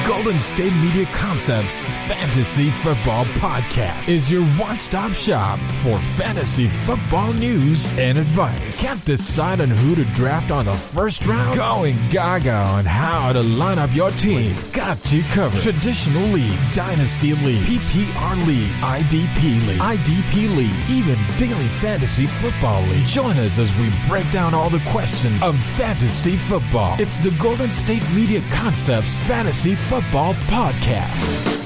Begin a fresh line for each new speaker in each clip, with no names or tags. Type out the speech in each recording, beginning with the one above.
Golden State Media Concepts Fantasy Football Podcast is your one-stop shop for fantasy football news and advice. Can't decide on who to draft on the first round? Going gaga on how to line up your team. Got you covered. Traditional league, dynasty league, PPR league, IDP league, even daily fantasy football league. Join us as we break down all the questions of fantasy football. It's the Golden State Media Concepts Fantasy Football Podcast.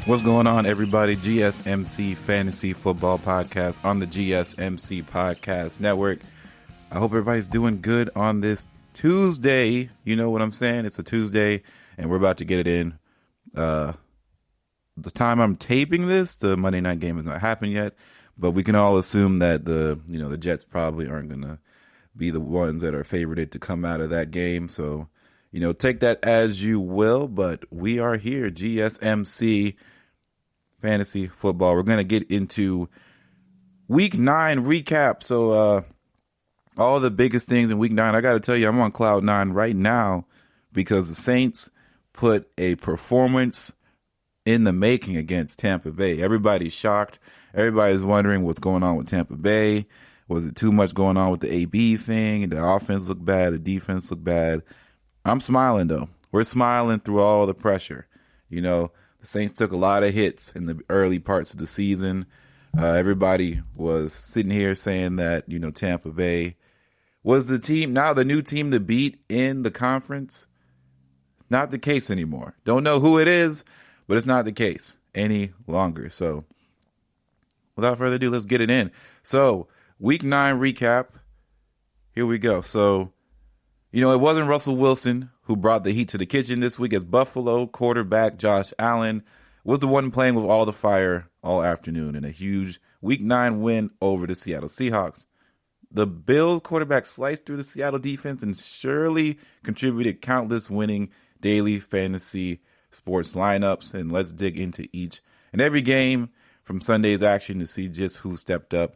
What's going on, everybody? GSMC Fantasy Football Podcast on the GSMC Podcast Network. I hope everybody's doing good on this Tuesday. You know what I'm saying? It's a Tuesday, and we're about to get it in. The time I'm taping this, the Monday night game has not happened yet, but we can all assume that the Jets probably aren't going to be the ones that are favored to come out of that game. So, take that as you will, but we are here, GSMC Fantasy Football. We're going to get into Week 9 recap. So all the biggest things in Week 9, I got to tell you, I'm on cloud 9 right now because the Saints put a performance in the making against Tampa Bay. Everybody's shocked. Everybody's wondering what's going on with Tampa Bay. Was it too much going on with the AB thing? The offense looked bad. The defense looked bad. I'm smiling, though. We're smiling through all the pressure. The Saints took a lot of hits in the early parts of the season. Everybody was sitting here saying that, Tampa Bay was the team, now the new team to beat in the conference. Not the case anymore. Don't know who it is, but it's not the case any longer. So without further ado, let's get it in. So Week 9 recap. Here we go. So, it wasn't Russell Wilson who brought the heat to the kitchen this week, as Buffalo quarterback Josh Allen was the one playing with all the fire all afternoon in a huge Week 9 win over the Seattle Seahawks. The Bills quarterback sliced through the Seattle defense and surely contributed countless winning daily fantasy sports lineups. And let's dig into each and every game from Sunday's action to see just who stepped up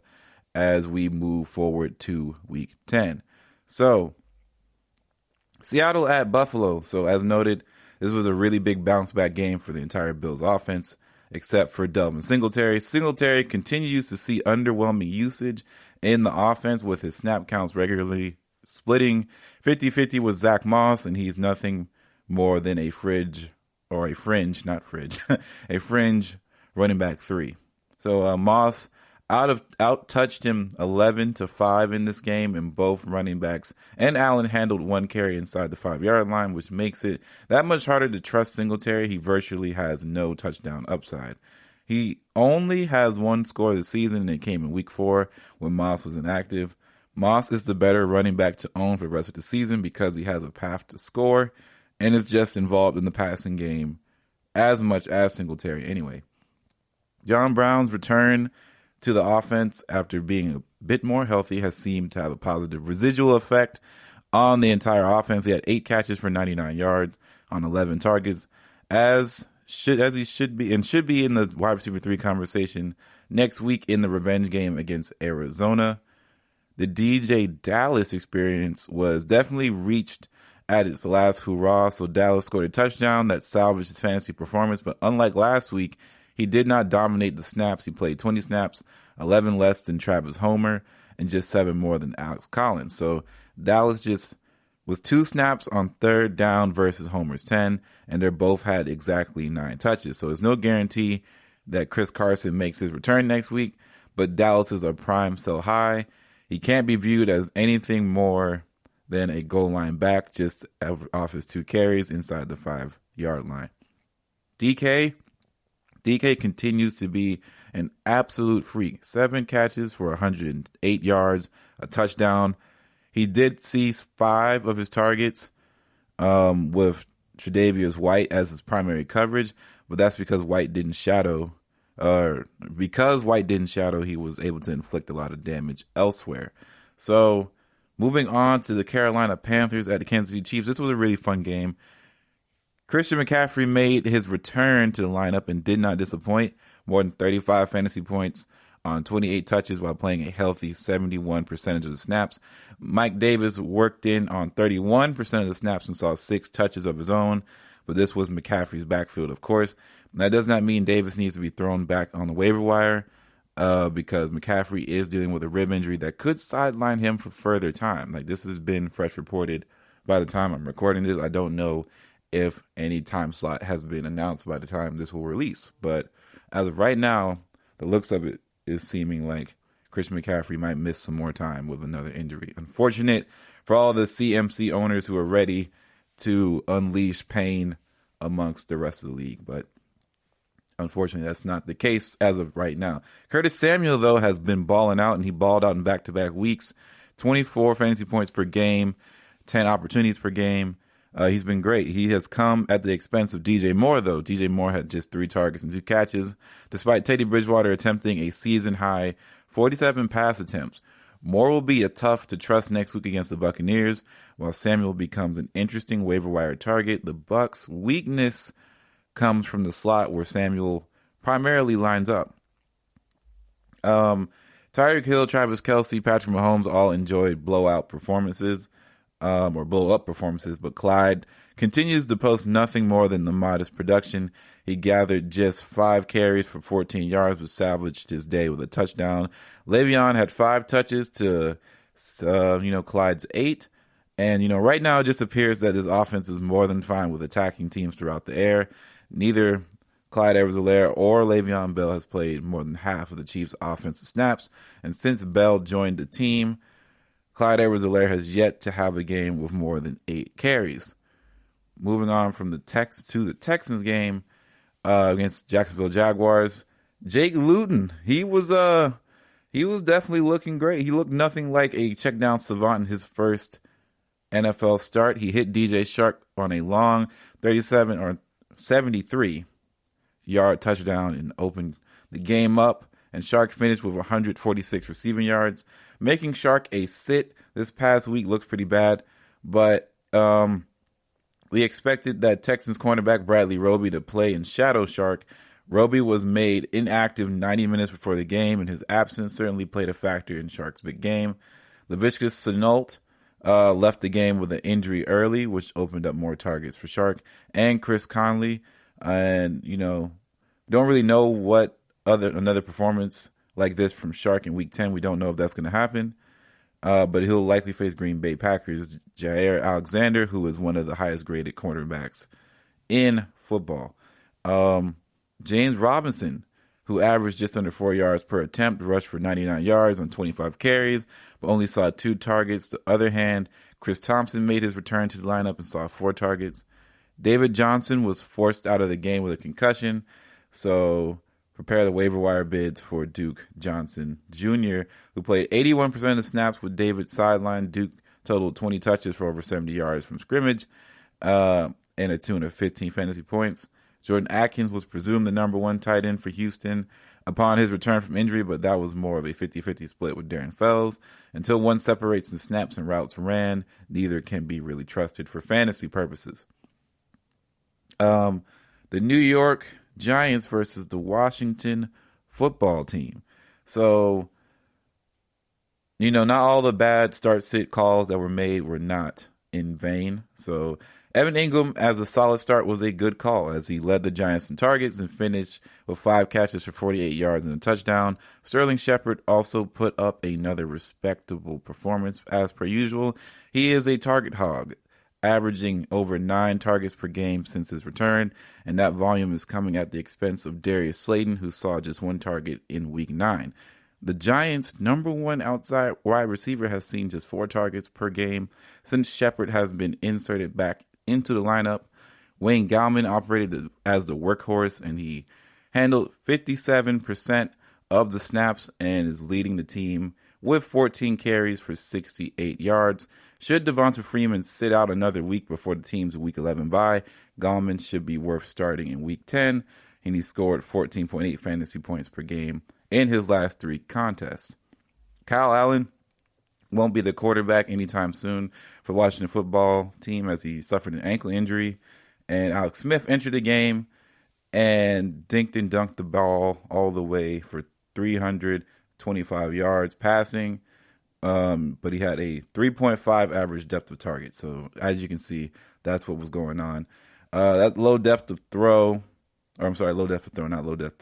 as we move forward to Week 10. So, Seattle at Buffalo. So, as noted, this was a really big bounce-back game for the entire Bills offense, except for Dalvin Singletary. Singletary continues to see underwhelming usage in the offense with his snap counts regularly splitting 50-50 with Zach Moss, and he's nothing more than a fringe running back 3. So, Moss out-touched him 11-5 in this game, and both running backs and Allen handled one carry inside the 5-yard line, which makes it that much harder to trust Singletary. He virtually has no touchdown upside. He only has one score this season, and it came in Week 4 when Moss was inactive. Moss is the better running back to own for the rest of the season because he has a path to score and is just involved in the passing game as much as Singletary anyway. John Brown's return to the offense after being a bit more healthy has seemed to have a positive residual effect on the entire offense. He had 8 catches for 99 yards on 11 targets, as he should be, and should be in the wide receiver 3 conversation next week in the revenge game against Arizona. The DJ Dallas experience was definitely reached at its last hurrah, so Dallas scored a touchdown that salvaged his fantasy performance, but unlike last week, he did not dominate the snaps. He played 20 snaps, 11 less than Travis Homer, and just 7 more than Alex Collins. So Dallas just was 2 snaps on third down versus Homer's 10, and they both had exactly 9 touches. So there's no guarantee that Chris Carson makes his return next week, but Dallas is a prime sell high. He can't be viewed as anything more than a goal line back, just off his 2 carries inside the 5-yard line. DK continues to be an absolute freak. 7 catches for 108 yards, a touchdown. He did seize 5 of his targets with Tre'Davious White as his primary coverage, but that's because White didn't shadow Because White didn't shadow, he was able to inflict a lot of damage elsewhere. So moving on to the Carolina Panthers at the Kansas City Chiefs, this was a really fun game. Christian McCaffrey made his return to the lineup and did not disappoint. More than 35 fantasy points on 28 touches while playing a healthy 71% of the snaps. Mike Davis worked in on 31% of the snaps and saw 6 touches of his own, but this was McCaffrey's backfield, of course. That does not mean Davis needs to be thrown back on the waiver wire because McCaffrey is dealing with a rib injury that could sideline him for further time. Like, this has been fresh reported by the time I'm recording this. I don't know if any time slot has been announced by the time this will release. But as of right now, the looks of it is seeming like Christian McCaffrey might miss some more time with another injury. Unfortunate for all the CMC owners who are ready to unleash pain amongst the rest of the league. But unfortunately, that's not the case as of right now. Curtis Samuel, though, has been balling out, and he balled out in back-to-back weeks. 24 fantasy points per game, 10 opportunities per game. He's been great. He has come at the expense of DJ Moore, though. DJ Moore had just 3 targets and 2 catches, despite Teddy Bridgewater attempting a season-high 47 pass attempts. Moore will be a tough to trust next week against the Buccaneers, while Samuel becomes an interesting waiver wire target. The Bucs' weakness comes from the slot where Samuel primarily lines up. Tyreek Hill, Travis Kelce, Patrick Mahomes all enjoyed blowout performances. Or blow-up performances, but Clyde continues to post nothing more than the modest production. He gathered just 5 carries for 14 yards, but salvaged his day with a touchdown. Le'Veon had 5 touches to, Clyde's 8. And, right now it just appears that his offense is more than fine with attacking teams throughout the air. Neither Clyde Edwards-Helaire or Le'Veon Bell has played more than half of the Chiefs' offensive snaps. And since Bell joined the team, Clyde Edwards-Helaire has yet to have a game with more than 8 carries. Moving on from the Texans game against Jacksonville Jaguars, Jake Luton, he was definitely looking great. He looked nothing like a check down savant in his first NFL start. He hit DJ Chark on a long 73-yard touchdown and opened the game up. And Chark finished with 146 receiving yards. Making Chark a sit this past week looks pretty bad, but we expected that Texans cornerback Bradley Roby to play and shadow Chark. Roby was made inactive 90 minutes before the game, and his absence certainly played a factor in Chark's big game. Laviska Shenault left the game with an injury early, which opened up more targets for Chark and Chris Conley. And, don't really know what another performance like this from Chark in Week 10. We don't know if that's going to happen, but he'll likely face Green Bay Packers' Jair Alexander, who is one of the highest graded cornerbacks in football. James Robinson, who averaged just under 4 yards per attempt, rushed for 99 yards on 25 carries, but only saw 2 targets. On the other hand, Chris Thompson made his return to the lineup and saw 4 targets. David Johnson was forced out of the game with a concussion, so prepare the waiver wire bids for Duke Johnson Jr., who played 81% of the snaps with David sidelined. Duke totaled 20 touches for over 70 yards from scrimmage and a tune of 15 fantasy points. Jordan Atkins was presumed the number 1 tight end for Houston upon his return from injury, but that was more of a 50-50 split with Darren Fells. Until one separates the snaps and routes ran, neither can be really trusted for fantasy purposes. The New York Giants versus the Washington football team. So, not all the bad start-sit calls that were made were not in vain. So, Evan Ingram as a solid start was a good call as he led the Giants in targets and finished with 5 catches for 48 yards and a touchdown. Sterling Shepard also put up another respectable performance as per usual. He is a target hog, averaging over 9 targets per game since his return, and that volume is coming at the expense of Darius Slayton, who saw just 1 target in Week 9. The Giants' number 1 outside wide receiver has seen just 4 targets per game since Shepard has been inserted back into the lineup. Wayne Gallman operated as the workhorse, and he handled 57% of the snaps and is leading the team with 14 carries for 68 yards. Should Devonta Freeman sit out another week before the team's Week 11 bye, Gallman should be worth starting in Week 10. and he scored 14.8 fantasy points per game in his last 3 contests. Kyle Allen won't be the quarterback anytime soon for the Washington football team as he suffered an ankle injury. And Alex Smith entered the game and dinked and dunked the ball all the way for 325 yards passing. But he had a 3.5 average depth of target. So as you can see, that's what was going on. That low depth of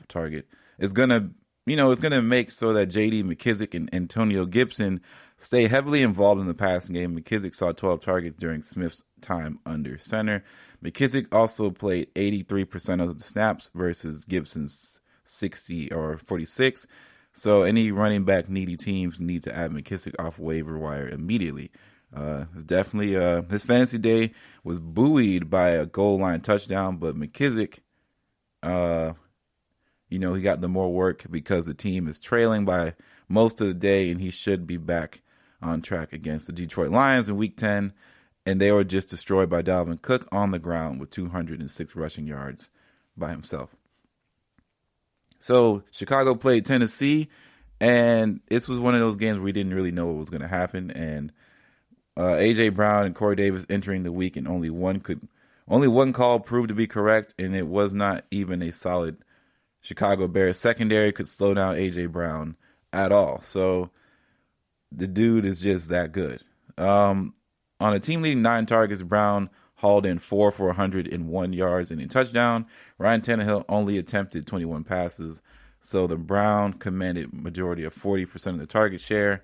target is gonna, it's gonna make so that J.D. McKissic and Antonio Gibson stay heavily involved in the passing game. McKissic saw 12 targets during Smith's time under center. McKissic also played 83% of the snaps versus Gibson's 60 or 46. So any running back needy teams need to add McKissic off waiver wire immediately. It's definitely his fantasy day was buoyed by a goal line touchdown, but McKissic, he got the more work because the team is trailing by most of the day, and he should be back on track against the Detroit Lions in Week 10, and they were just destroyed by Dalvin Cook on the ground with 206 rushing yards by himself. So Chicago played Tennessee, and this was one of those games where we didn't really know what was going to happen, and A.J. Brown and Corey Davis entering the week, and only one call proved to be correct, and it was not even a solid Chicago Bears secondary could slow down A.J. Brown at all. So the dude is just that good. On a team leading 9 targets, Brown hauled in 4 for 101 yards and a touchdown. Ryan Tannehill only attempted 21 passes, so the Brown commanded majority of 40% of the target share.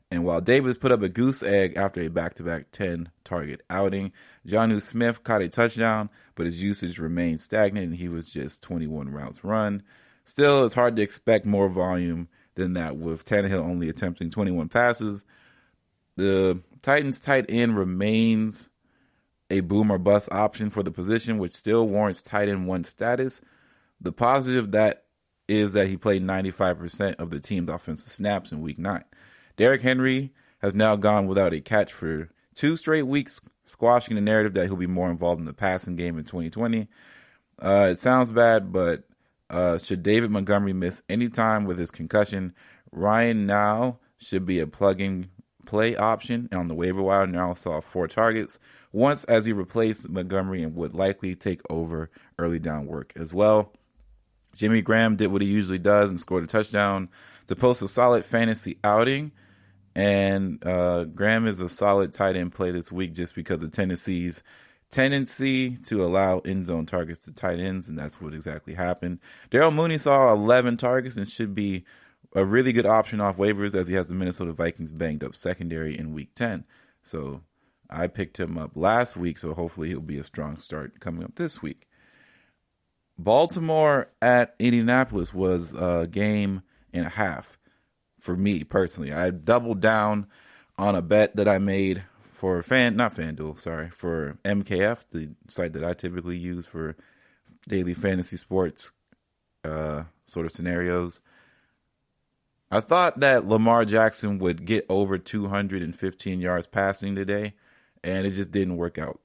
And while Davis put up a goose egg after a back-to-back 10-target outing, Jonnu Smith caught a touchdown, but his usage remained stagnant, and he was just 21 routes run. Still, it's hard to expect more volume than that with Tannehill only attempting 21 passes. The Titans' tight end remains a boom or bust option for the position, which still warrants tight end 1 status. The positive that is that he played 95% of the team's offensive snaps in Week 9. Derrick Henry has now gone without a catch for 2 straight weeks, squashing the narrative that he'll be more involved in the passing game in 2020. It sounds bad, but should David Montgomery miss any time with his concussion, Ryan now should be a plug-and-play option on the waiver wire. Now saw 4 targets once as he replaced Montgomery and would likely take over early down work as well. Jimmy Graham did what he usually does and scored a touchdown to post a solid fantasy outing. And Graham is a solid tight end play this week just because of Tennessee's tendency to allow end zone targets to tight ends, and that's what exactly happened. Darrell Mooney saw 11 targets and should be a really good option off waivers as he has the Minnesota Vikings banged up secondary in Week 10. So I picked him up last week, so hopefully he'll be a strong start coming up this week. Baltimore at Indianapolis was a game and a half for me personally. I doubled down on a bet that I made for for MKF, the site that I typically use for daily fantasy sports sort of scenarios. I thought that Lamar Jackson would get over 215 yards passing today, and it just didn't work out.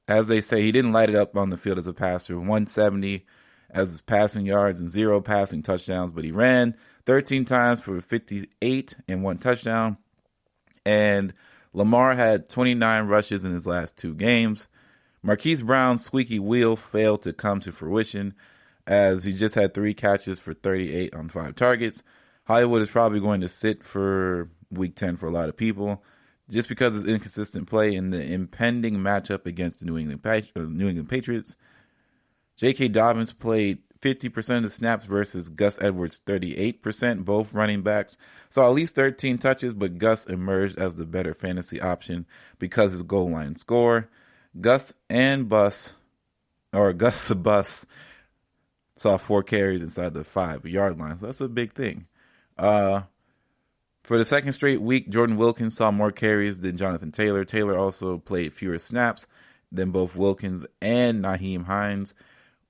As they say, he didn't light it up on the field as a passer. 170 as his passing yards and 0 passing touchdowns, but he ran 13 times for 58 and 1 touchdown. And Lamar had 29 rushes in his last 2 games. Marquise Brown's squeaky wheel failed to come to fruition as he just had 3 catches for 38 on 5 targets. Hollywood is probably going to sit for Week 10 for a lot of people just because of inconsistent play in the impending matchup against the New England Patriots. J.K. Dobbins played 50% of the snaps versus Gus Edwards' 38%, both running backs. Saw at least 13 touches, but Gus emerged as the better fantasy option because his goal line score. Gus Bus saw 4 carries inside the 5-yard line, so that's a big thing. For the second straight week, Jordan Wilkins saw more carries than Jonathan Taylor. Taylor also played fewer snaps than both Wilkins and Nyheim Hines.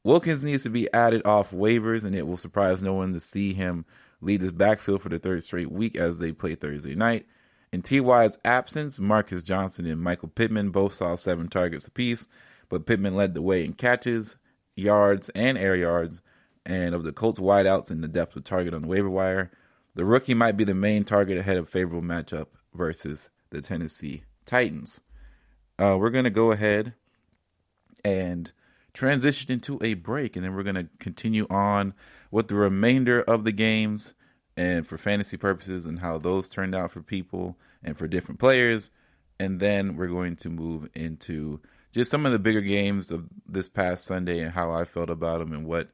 Wilkins needs to be added off waivers, and it will surprise no one to see him lead this backfield for the 3rd straight week as they play Thursday night. In T.Y.'s absence, Marcus Johnson and Michael Pittman both saw 7 targets apiece, but Pittman led the way in catches yards and air yards, and of the Colts wideouts in the depth of target on the waiver wire, the rookie might be the main target ahead of favorable matchup versus the Tennessee Titans. We're going to go ahead and transition into a break, and then we're going to continue on with the remainder of the games and for fantasy purposes and how those turned out for people and for different players. And then we're going to move into just some of the bigger games of this past Sunday and how I felt about them and what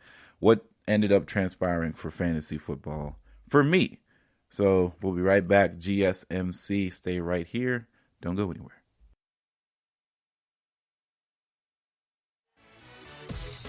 ended up transpiring for fantasy football for me. So we'll be right back. GSMC, stay right here. Don't go anywhere.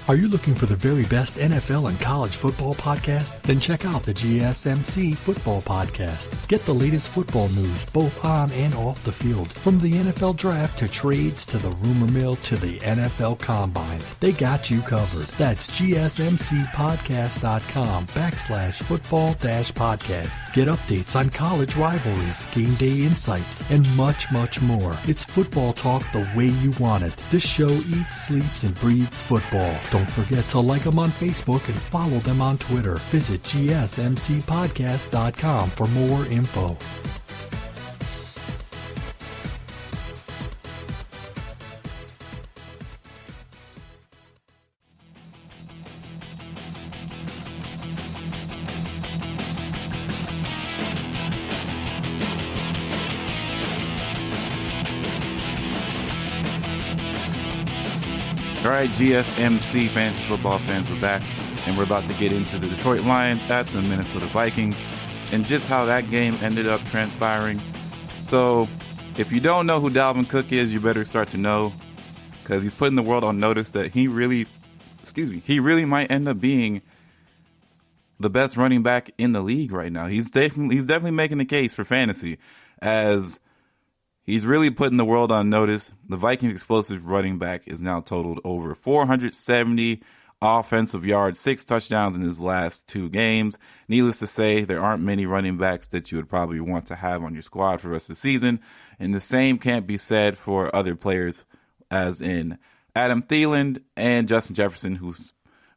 Are you looking for the very best NFL and college football podcast? Then check out the GSMC Football Podcast. Get the latest football news both on and off the field. From the NFL Draft to trades to the rumor mill to the NFL Combines. They got you covered. That's GSMCpodcast.com/football-podcast. Get updates on college rivalries, game day insights, and much, much more. It's football talk the way you want it. This show eats, sleeps, and breathes football. Don't forget to like them on Facebook and follow them on Twitter. Visit GSMCpodcast.com for more info.
All right, GSMC fantasy football fans, we're back, and we're about to get into the Detroit Lions at the Minnesota Vikings and just how that game ended up transpiring. So if you don't know who Dalvin Cook is, you better start to know, because he's putting the world on notice that he really might end up being the best running back in the league right now. He's definitely making the case for fantasy, as he's really putting the world on notice. The Vikings' explosive running back is now totaled over 470 offensive yards, 6 touchdowns in his last 2 games. Needless to say, there aren't many running backs that you would probably want to have on your squad for the rest of the season. And the same can't be said for other players, as in Adam Thielen and Justin Jefferson, who's,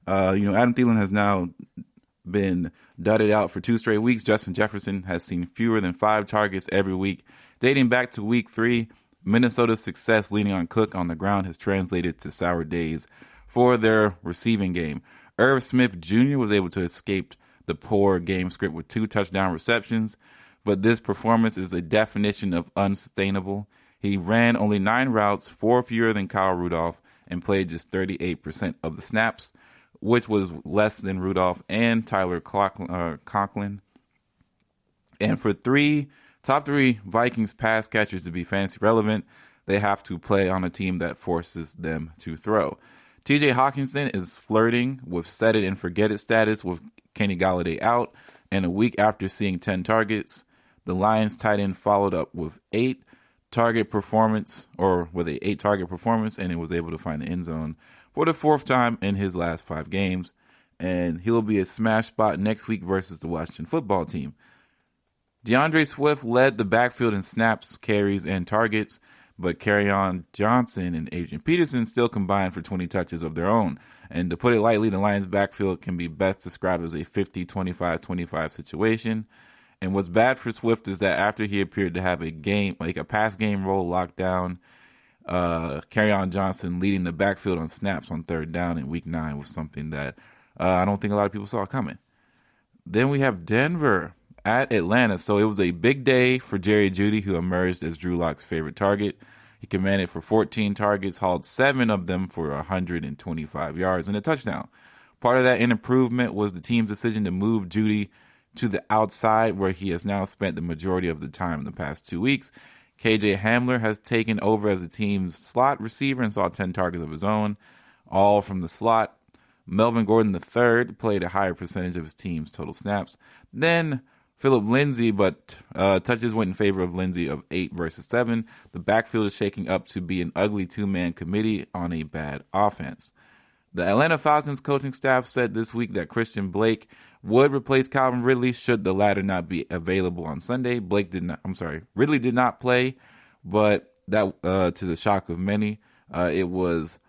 Adam Thielen has now been dudded out for 2 straight weeks. Justin Jefferson has seen fewer than 5 targets every week. Dating back to week 3, Minnesota's success leaning on Cook on the ground has translated to sour days for their receiving game. Irv Smith Jr. was able to escape the poor game script with 2 touchdown receptions, but this performance is a definition of unsustainable. He ran only 9 routes, 4 fewer than Kyle Rudolph, and played just 38% of the snaps, which was less than Rudolph and Tyler Conklin. And for top 3 Vikings pass catchers to be fantasy relevant, they have to play on a team that forces them to throw. TJ Hawkinson is flirting with set it and forget it status with Kenny Golladay out, and a week after seeing 10 targets, the Lions tight end followed up with 8 target performance, and it was able to find the end zone for the 4th time in his last 5 games, and he'll be a smash spot next week versus the Washington football team. DeAndre Swift led the backfield in snaps, carries, and targets, but Kerryon Johnson and Adrian Peterson still combined for 20 touches of their own. And to put it lightly, the Lions' backfield can be best described as a 50-25-25 situation. And what's bad for Swift is that after he appeared to have a pass game role locked down, Kerryon Johnson leading the backfield on snaps on 3rd down in Week 9 was something that I don't think a lot of people saw coming. Then we have Denver at Atlanta. So it was a big day for Jerry Jeudy, who emerged as Drew Lock's favorite target. He commanded for 14 targets, hauled 7 of them for 125 yards and a touchdown. Part of that improvement was the team's decision to move Jeudy to the outside, where he has now spent the majority of the time in the past 2 weeks. KJ Hamler has taken over as the team's slot receiver and saw 10 targets of his own, all from the slot. Melvin Gordon III played a higher percentage of his team's total snaps than Philip Lindsay, but touches went in favor of Lindsay of 8 versus 7. The backfield is shaking up to be an ugly 2-man committee on a bad offense. The Atlanta Falcons coaching staff said this week that Christian Blake would replace Calvin Ridley should the latter not be available on Sunday. Ridley did not play, but that to the shock of many, it was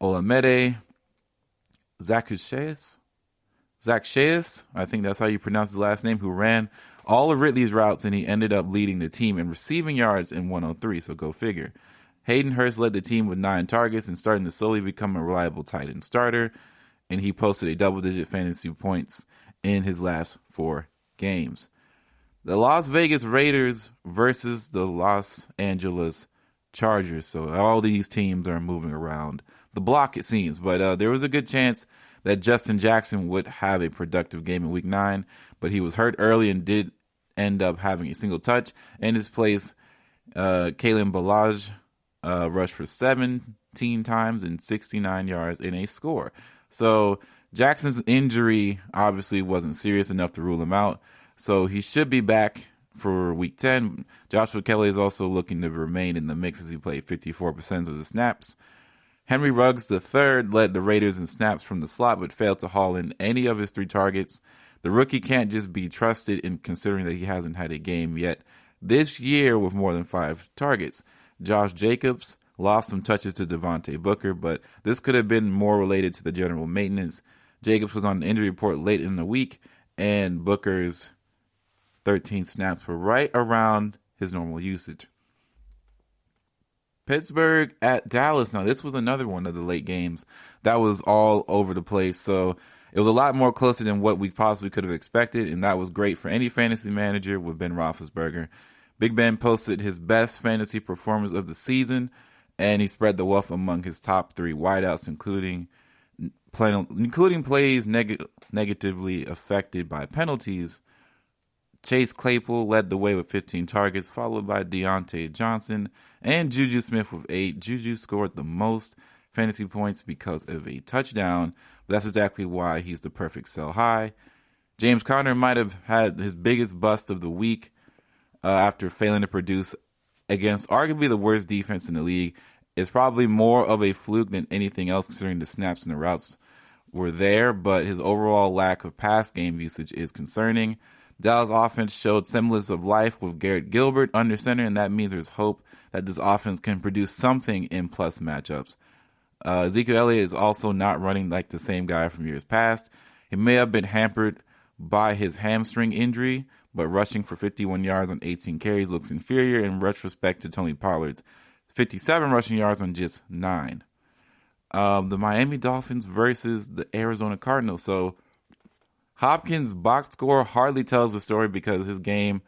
Olamide Zacchaeus, I think that's how you pronounce his last name, who ran all of Ridley's routes, and he ended up leading the team in receiving yards in 103, so go figure. Hayden Hurst led the team with 9 targets and starting to slowly become a reliable tight end starter, and he posted a double-digit fantasy points in his last 4 games. The Las Vegas Raiders versus the Los Angeles Chargers. So all these teams are moving around the block, it seems. But there was a good chance that Justin Jackson would have a productive game in Week 9, but he was hurt early and did end up having a single touch. In his place, Kalen Ballage rushed for 17 times and 69 yards in a score. So Jackson's injury obviously wasn't serious enough to rule him out, so he should be back for Week 10. Joshua Kelly is also looking to remain in the mix as he played 54% of the snaps. Henry Ruggs III led the Raiders in snaps from the slot but failed to haul in any of his 3 targets. The rookie can't just be trusted in considering that he hasn't had a game yet this year with more than 5 targets. Josh Jacobs lost some touches to Devontae Booker, but this could have been more related to the general maintenance. Jacobs was on the injury report late in the week, and Booker's 13 snaps were right around his normal usage. Pittsburgh at Dallas. Now, this was another one of the late games that was all over the place, so it was a lot more closer than what we possibly could have expected, and that was great for any fantasy manager with Ben Roethlisberger. Big Ben posted his best fantasy performance of the season, and he spread the wealth among his top 3 wideouts, including plays negatively affected by penalties. Chase Claypool led the way with 15 targets, followed by Deontay Johnson and Juju Smith with 8. Juju scored the most fantasy points because of a touchdown, but that's exactly why he's the perfect sell high. James Conner might have had his biggest bust of the week after failing to produce against arguably the worst defense in the league. It's probably more of a fluke than anything else considering the snaps and the routes were there, but his overall lack of pass game usage is concerning. Dallas offense showed semblance of life with Garrett Gilbert under center, and that means there's hope that this offense can produce something in plus matchups. Ezekiel Elliott is also not running like the same guy from years past. He may have been hampered by his hamstring injury, but rushing for 51 yards on 18 carries looks inferior in retrospect to Tony Pollard's 57 rushing yards on just 9. The Miami Dolphins versus the Arizona Cardinals. So Hopkins' box score hardly tells the story because his game,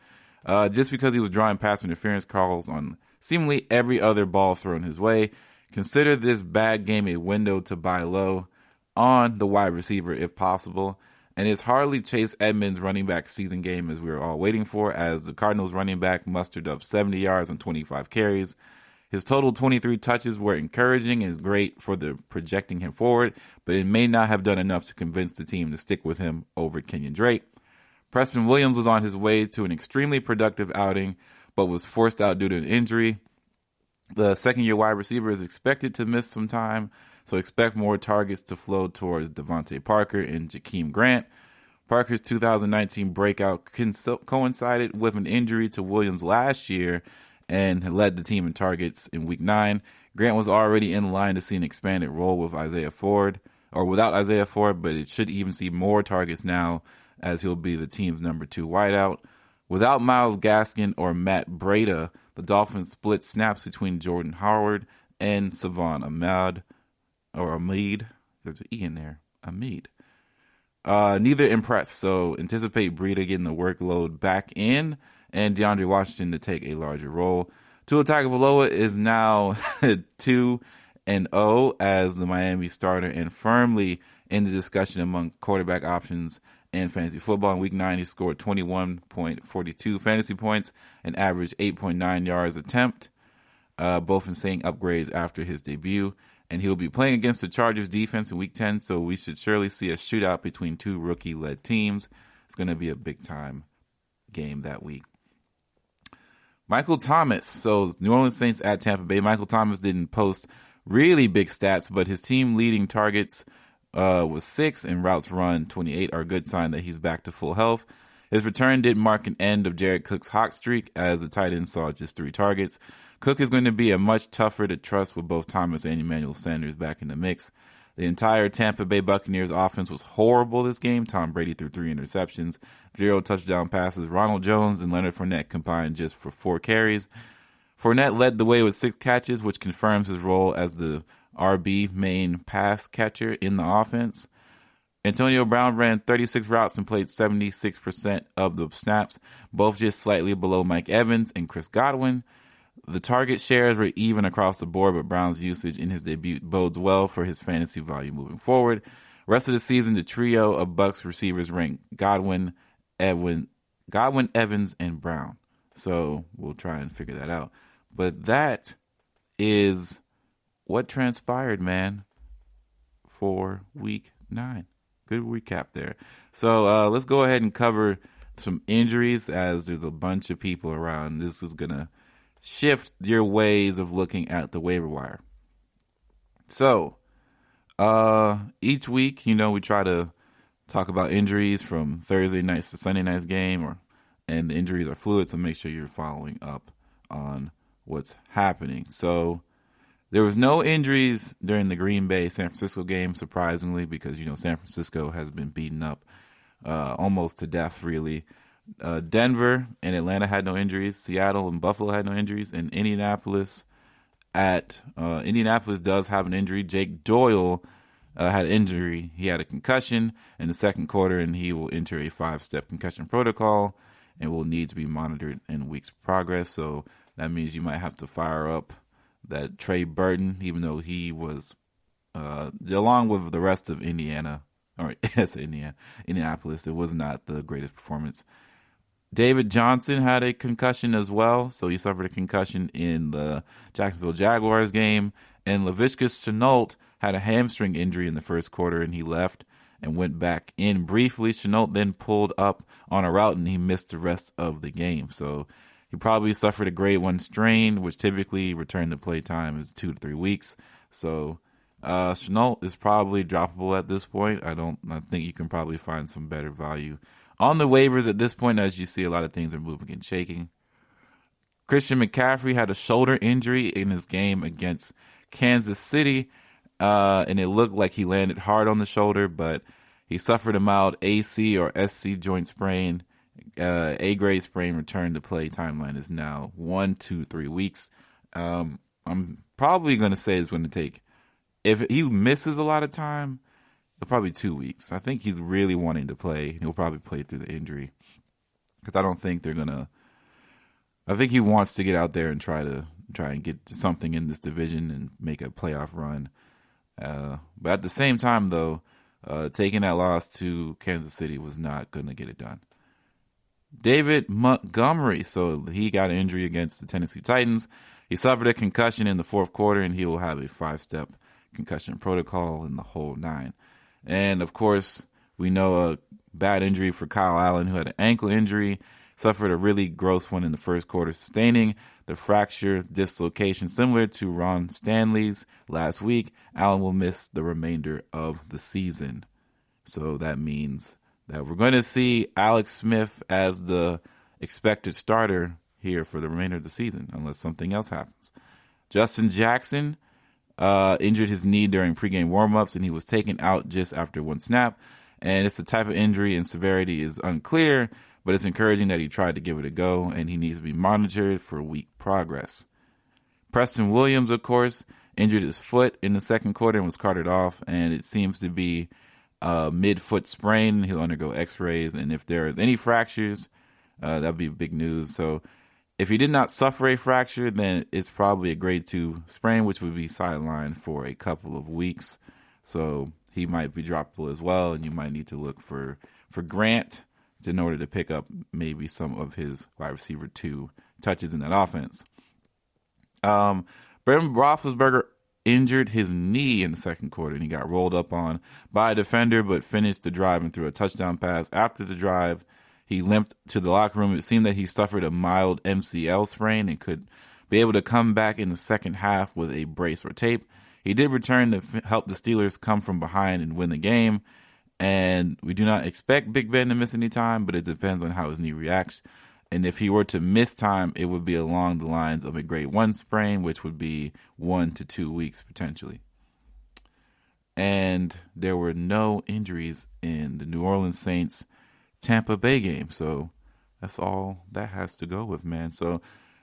just because he was drawing pass interference calls on seemingly every other ball thrown his way. Consider this bad game a window to buy low on the wide receiver if possible. And it's hardly Chase Edmonds' running back season game as we were all waiting for, as the Cardinals running back mustered up 70 yards on 25 carries. His total 23 touches were encouraging and is great for the projecting him forward, but it may not have done enough to convince the team to stick with him over Kenyon Drake. Preston Williams was on his way to an extremely productive outing, but was forced out due to an injury. The second-year wide receiver is expected to miss some time, so expect more targets to flow towards Devontae Parker and Jakeem Grant. Parker's 2019 breakout coincided with an injury to Williams last year and led the team in targets in Week 9. Grant was already in line to see an expanded role with without Isaiah Ford, but it should even see more targets now as he'll be the team's number 2 wideout. Without Myles Gaskin or Matt Breida, the Dolphins split snaps between Jordan Howard and Savon Ahmed. There's an E in there. Ahmed. Neither impressed, so anticipate Breida getting the workload back in and DeAndre Washington to take a larger role. Tua Tagovailoa is now 2-0 as the Miami starter and firmly in the discussion among quarterback options in fantasy football. In Week 9, he scored 21.42 fantasy points and averaged 8.9 yards attempt, both insane upgrades after his debut. And he'll be playing against the Chargers defense in Week 10, so we should surely see a shootout between 2 rookie-led teams. It's going to be a big-time game that week. Michael Thomas. So New Orleans Saints at Tampa Bay. Michael Thomas didn't post really big stats, but his team leading targets was 6 and routes run 28 are a good sign that he's back to full health. His return did mark an end of Jared Cook's hot streak as the tight end saw just 3 targets. Cook is going to be a much tougher to trust with both Thomas and Emmanuel Sanders back in the mix. The entire Tampa Bay Buccaneers offense was horrible this game. Tom Brady threw 3 interceptions, 0 touchdown passes. Ronald Jones and Leonard Fournette combined just for 4 carries. Fournette led the way with 6 catches, which confirms his role as the RB main pass catcher in the offense. Antonio Brown ran 36 routes and played 76% of the snaps, both just slightly below Mike Evans and Chris Godwin. The target shares were even across the board, but Brown's usage in his debut bodes well for his fantasy value moving forward. Rest of the season, the trio of Bucs receivers ranked Godwin, Evans, and Brown. So we'll try and figure that out. But that is what transpired, man, for Week 9. Good recap there. So let's go ahead and cover some injuries, as there's a bunch of people around. This is going to shift your ways of looking at the waiver wire. So each week, we try to talk about injuries from Thursday nights to Sunday night's game, and the injuries are fluid, so make sure you're following up on what's happening. So there was no injuries during the Green Bay San Francisco game, surprisingly, because San Francisco has been beaten up almost to death, really. Denver and Atlanta had no injuries. Seattle and Buffalo had no injuries. And Indianapolis does have an injury. Jake Doyle had an injury. He had a concussion in the second quarter, and he will enter a 5-step concussion protocol and will need to be monitored in weeks of progress. So that means you might have to fire up that Trey Burton, even though he was, along with the rest of Indianapolis, it was not the greatest performance. David Johnson had a concussion as well, so he suffered a concussion in the Jacksonville Jaguars game. And Laviska Shenault had a hamstring injury in the first quarter, and he left and went back in briefly. Shenault then pulled up on a route, and he missed the rest of the game. So he probably suffered a grade 1 strain, which typically return to play time is 2 to 3 weeks. So Shenault is probably droppable at this point. I think you can probably find some better value on the waivers at this point, as you see a lot of things are moving and shaking. Christian McCaffrey had a shoulder injury in his game against Kansas City, and it looked like he landed hard on the shoulder, but he suffered a mild AC or SC joint sprain. A-grade sprain. Return to play timeline is now 1 to 3 weeks. I'm probably going to say it's going to take, if he misses a lot of time, probably 2 weeks. I think he's really wanting to play. He'll probably play through the injury, because I don't think they're going to. I think he wants to get out there and try and get something in this division and make a playoff run. But at the same time, though, taking that loss to Kansas City was not going to get it done. David Montgomery, so he got an injury against the Tennessee Titans. He suffered a concussion in the fourth quarter, and he will have a 5-step concussion protocol in the whole 9. And, of course, we know a bad injury for Kyle Allen, who had an ankle injury, suffered a really gross one in the first quarter, sustaining the fracture dislocation similar to Ron Stanley's last week. Allen will miss the remainder of the season. So that means that we're going to see Alex Smith as the expected starter here for the remainder of the season, unless something else happens. Justin Jackson injured his knee during pregame warmups, and he was taken out just after 1 snap. And it's the type of injury, and severity is unclear, but it's encouraging that he tried to give it a go, and he needs to be monitored for weak progress. Preston Williams, of course, injured his foot in the second quarter and was carted off, and it seems to be a mid-foot sprain. He'll undergo x-rays, and if there is any fractures, that would be big news. So if he did not suffer a fracture, then it's probably a grade 2 sprain, which would be sidelined for a couple of weeks. So he might be droppable as well, and you might need to look for Grant in order to pick up maybe some of his wide receiver 2 touches in that offense. Brady Roethlisberger injured his knee in the second quarter, and he got rolled up on by a defender, but finished the drive and threw a touchdown pass. After the drive, he limped to the locker room. It seemed that he suffered a mild MCL sprain and could be able to come back in the second half with a brace or tape. He did return to help the Steelers come from behind and win the game. And we do not expect Big Ben to miss any time, but it depends on how his knee reacts. And if he were to miss time, it would be along the lines of a grade 1 sprain, which would be 1 to 2 weeks potentially. and there were no injuries in the New Orleans Saints Tampa Bay game. So that's all that has to go with, man. So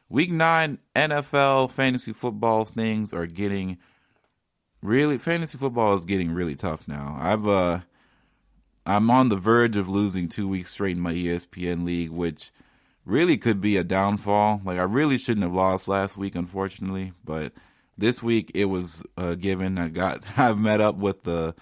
Week 9 NFL fantasy football things are getting fantasy football is getting really tough now. I'm on the verge of losing 2 weeks straight in my ESPN league, which really could be a downfall. Like, I really shouldn't have lost last week, unfortunately, but this week it was given. I've met up with the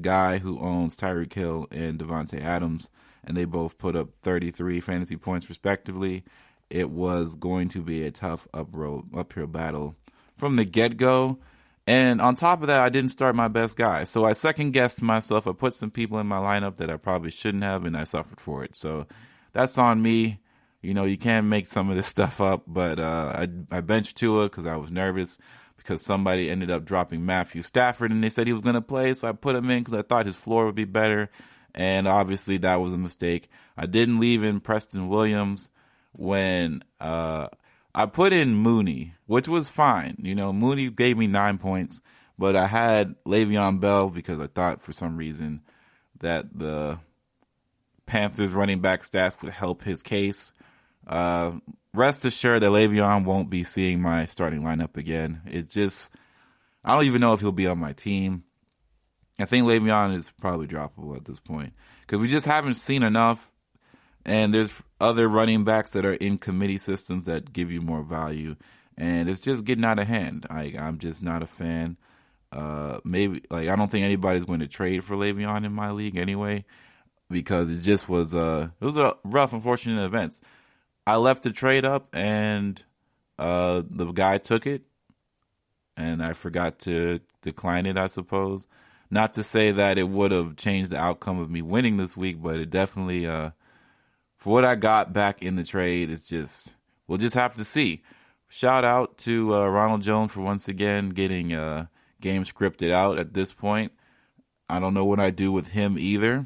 guy who owns Tyreek Hill and Devontae Adams, and they both put up 33 fantasy points respectively. It was going to be a tough uphill battle from the get-go. And on top of that, I didn't start my best guy. So I second-guessed myself. I put some people in my lineup that I probably shouldn't have, and I suffered for it. So that's on me. You know, you can make some of this stuff up, but I benched Tua because I was nervous because somebody ended up dropping Matthew Stafford, and they said he was going to play, so I put him in because I thought his floor would be better, and obviously that was a mistake. I didn't leave in Preston Williams when I put in Mooney, which was fine. You know, Mooney gave me 9 points, but I had Le'Veon Bell because I thought for some reason that the Panthers running back stats would help his case. Rest assured that Le'Veon won't be seeing my starting lineup again. It's just, I don't even know if he'll be on my team. I think Le'Veon is probably droppable at this point because we just haven't seen enough. And there's other running backs that are in committee systems that give you more value. And it's just getting out of hand. I'm just not a fan. I don't think anybody's going to trade for Le'Veon in my league anyway, because it just was it was a rough, unfortunate events. I left the trade up, and the guy took it, and I forgot to decline it, I suppose. Not to say that it would have changed the outcome of me winning this week, but it definitely, for what I got back in the trade, it's just, we'll just have to see. Shout out to Ronald Jones for once again getting games scripted out at this point. I don't know what I do with him either.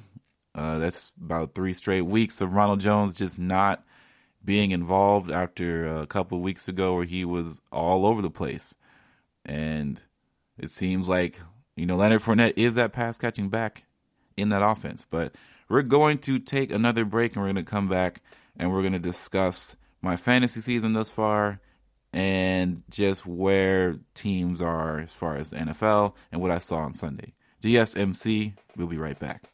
That's about 3 straight weeks of Ronald Jones just not being involved after a couple of weeks ago where he was all over the place. And it seems like, you know, Leonard Fournette is that pass-catching back in that offense. But we're going to take another break, and we're going to come back, and we're going to discuss my fantasy season thus far and just where teams are as far as NFL and what I saw on Sunday. GSMC, we'll be right back.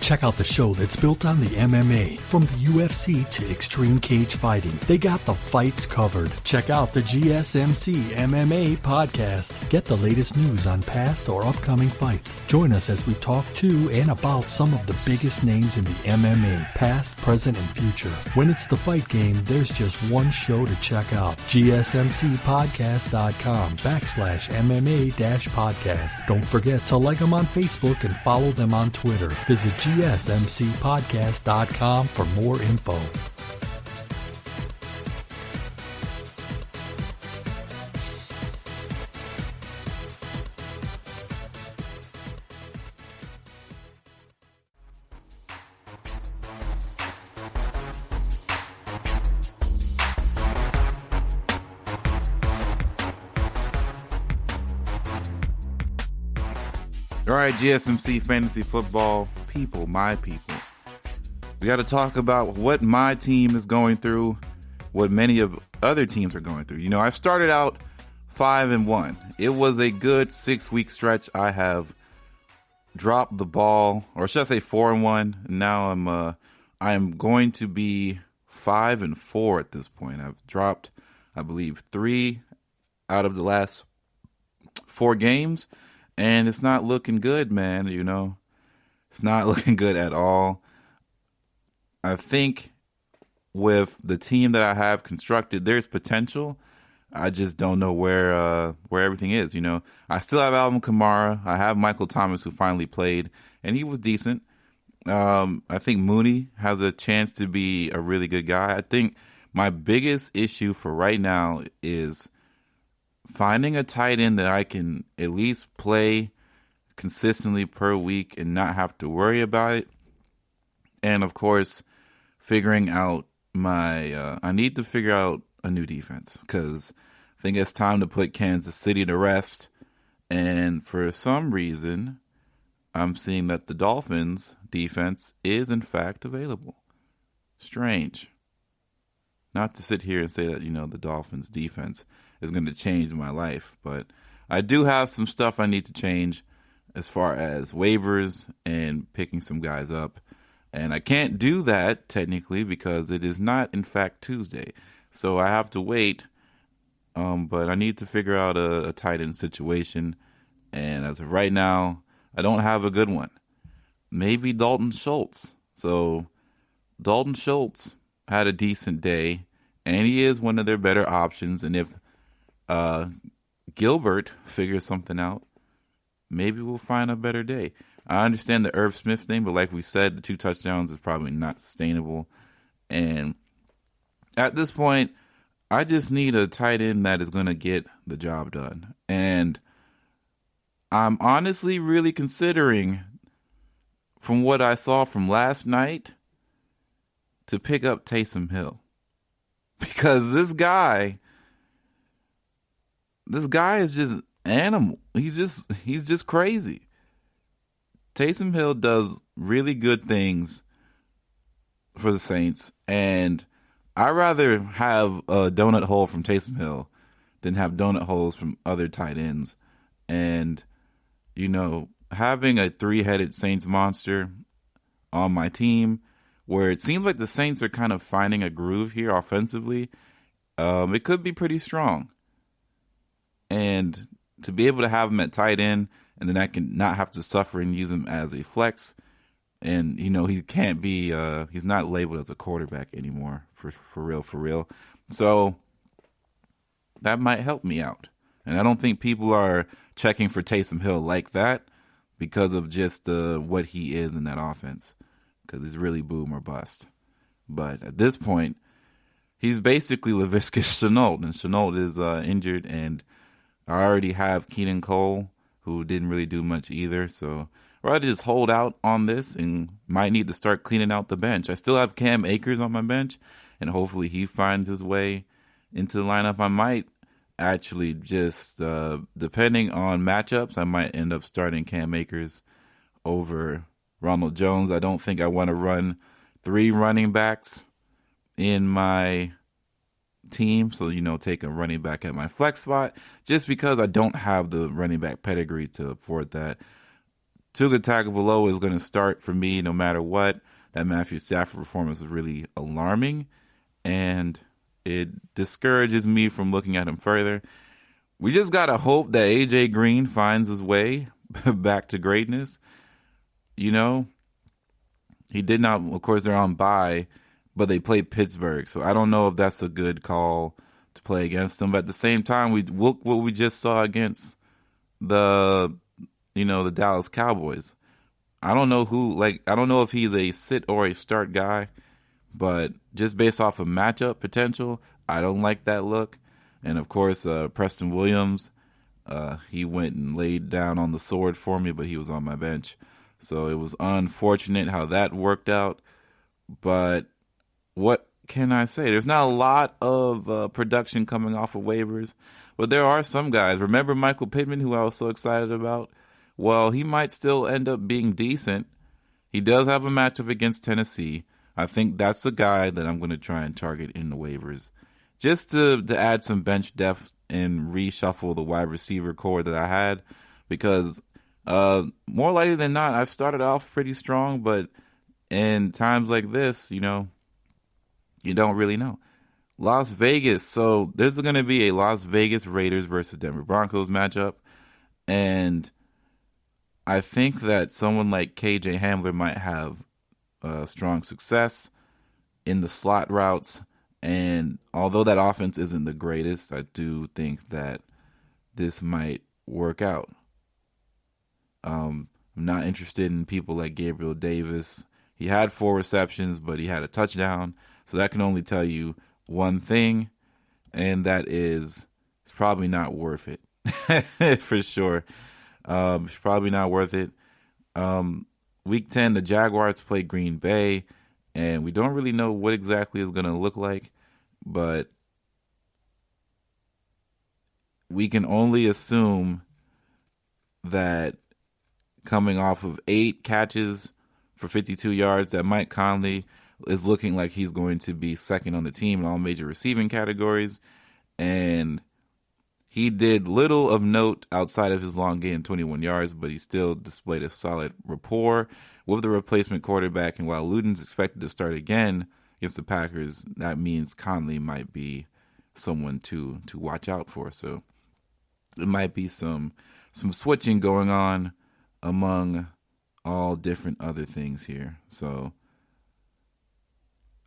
Check out the show that's built on the MMA. From the UFC to extreme cage fighting, they got the fights covered. Check out the GSMC MMA podcast. Get the latest news on past or upcoming fights. Join us as we talk to and about some of the biggest names in the MMA, past, present, and future. When it's the fight game, there's just one show to check out. GSMCpodcast.com/MMA-podcast. Don't forget to like them on Facebook and follow them on Twitter. Visit GSMCpodcast.com for more info.
All right, GSMC Fantasy Football people, my people. We got to talk about what my team is going through, what many of other teams are going through. You know, I started out 5-1. It was a good 6-week stretch. I have dropped the ball, or should I say 4-1. Now I am going to be 5-4 at this point. I've dropped, I believe, 3 out of the last 4 games. And it's not looking good, man, you know. It's not looking good at all. I think with the team that I have constructed, there's potential. I just don't know where everything is, you know. I still have Alvin Kamara. I have Michael Thomas, who finally played, and he was decent. I think Mooney has a chance to be a really good guy. I think my biggest issue for right now is finding a tight end that I can at least play consistently per week and not have to worry about it. And of course, figuring out I need to figure out a new defense, because I think it's time to put Kansas City to rest. And for some reason, I'm seeing that the Dolphins defense is in fact available. Strange. Not to sit here and say that, the Dolphins defense is going to change my life, but I do have some stuff I need to change as far as waivers and picking some guys up. And I can't do that technically because it is not in fact Tuesday. So I have to wait. But I need to figure out a tight end situation. And as of right now, I don't have a good one. Maybe Dalton Schultz. So Dalton Schultz had a decent day, and he is one of their better options. And if Gilbert figures something out, maybe we'll find a better day. I understand the Irv Smith thing, but like we said, the 2 touchdowns is probably not sustainable. And at this point, I just need a tight end that is going to get the job done. And I'm honestly really considering, from what I saw from last night, to pick up Taysom Hill. Because this guy is just animal. He's just crazy. Taysom Hill does really good things for the Saints, and I'd rather have a donut hole from Taysom Hill than have donut holes from other tight ends. And, having a 3-headed Saints monster on my team, where it seems like the Saints are kind of finding a groove here offensively, it could be pretty strong. And to be able to have him at tight end, and then I can not have to suffer and use him as a flex. And, he can't be, he's not labeled as a quarterback anymore, for real. So that might help me out. And I don't think people are checking for Taysom Hill like that because of just what he is in that offense, because it's really boom or bust. But at this point, he's basically Laviska Shenault, and Shenault is injured, and I already have Keenan Cole, who didn't really do much either. So I'd rather just hold out on this and might need to start cleaning out the bench. I still have Cam Akers on my bench, and hopefully he finds his way into the lineup. I might actually just, depending on matchups, I might end up starting Cam Akers over Ronald Jones. I don't think I want to run 3 running backs in my team, so take a running back at my flex spot, just because I don't have the running back pedigree to afford that. Tua Tagovailoa is going to start for me no matter what. That Matthew Stafford performance was really alarming, and it discourages me from looking at him further. We just got to hope that AJ Green finds his way back to greatness. He did not, of course, they're on bye, but they played Pittsburgh, so I don't know if that's a good call to play against them. But at the same time, we look what we just saw against the Dallas Cowboys. I don't know if he's a sit or a start guy, but just based off of matchup potential, I don't like that look. And of course, Preston Williams, he went and laid down on the sword for me, but he was on my bench. So it was unfortunate how that worked out. But what can I say? There's not a lot of production coming off of waivers, but there are some guys. Remember Michael Pittman, who I was so excited about? Well, he might still end up being decent. He does have a matchup against Tennessee. I think that's the guy that I'm going to try and target in the waivers, just to add some bench depth and reshuffle the wide receiver core that I had, because more likely than not, I started off pretty strong, but in times like this, you don't really know. Las Vegas. So there's going to be a Las Vegas Raiders versus Denver Broncos matchup, and I think that someone like KJ Hamler might have strong success in the slot routes. And although that offense isn't the greatest, I do think that this might work out. I'm not interested in people like Gabriel Davis. He had 4 receptions, but he had a touchdown. So that can only tell you one thing, and that is it's probably not worth it. For sure. It's probably not worth it. Week 10, the Jaguars play Green Bay, and we don't really know what exactly it's going to look like, but we can only assume that coming off of 8 catches for 52 yards, that Mike Conley is looking like he's going to be second on the team in all major receiving categories. And he did little of note outside of his long gain of 21 yards, but he still displayed a solid rapport with the replacement quarterback. And while Luton's expected to start again against the Packers, that means Conley might be someone to watch out for. So it might be some switching going on among all different other things here. So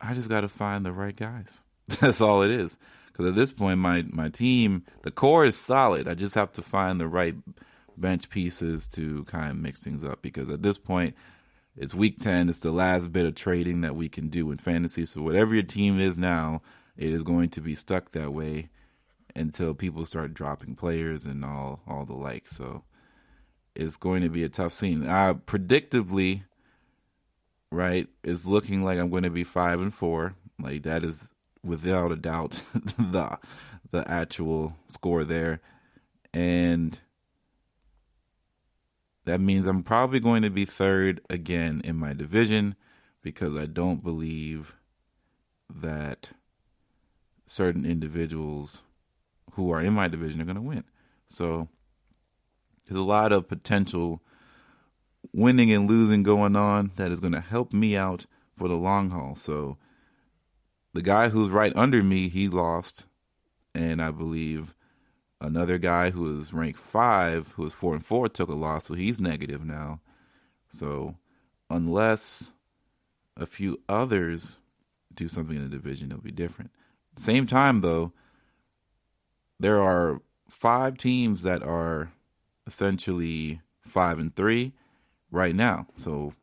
I just got to find the right guys. That's all it is. Because at this point, my team, the core is solid. I just have to find the right bench pieces to kind of mix things up. Because at this point, it's week 10. It's the last bit of trading that we can do in fantasy. So whatever your team is now, it is going to be stuck that way until people start dropping players and all the like. So it's going to be a tough scene. Predictably, right, it's looking like I'm going to be 5-4. Like, that is without a doubt the actual score there. And that means I'm probably going to be third again in my division, because I don't believe that certain individuals who are in my division are going to win. So there's a lot of potential winning and losing going on that is going to help me out for the long haul. So the guy who's right under me, he lost. And I believe another guy who is ranked 5, who is 4-4, took a loss. So he's negative now. So unless a few others do something in the division, it'll be different. Same time, though, there are 5 teams that are essentially 5-3 right now. So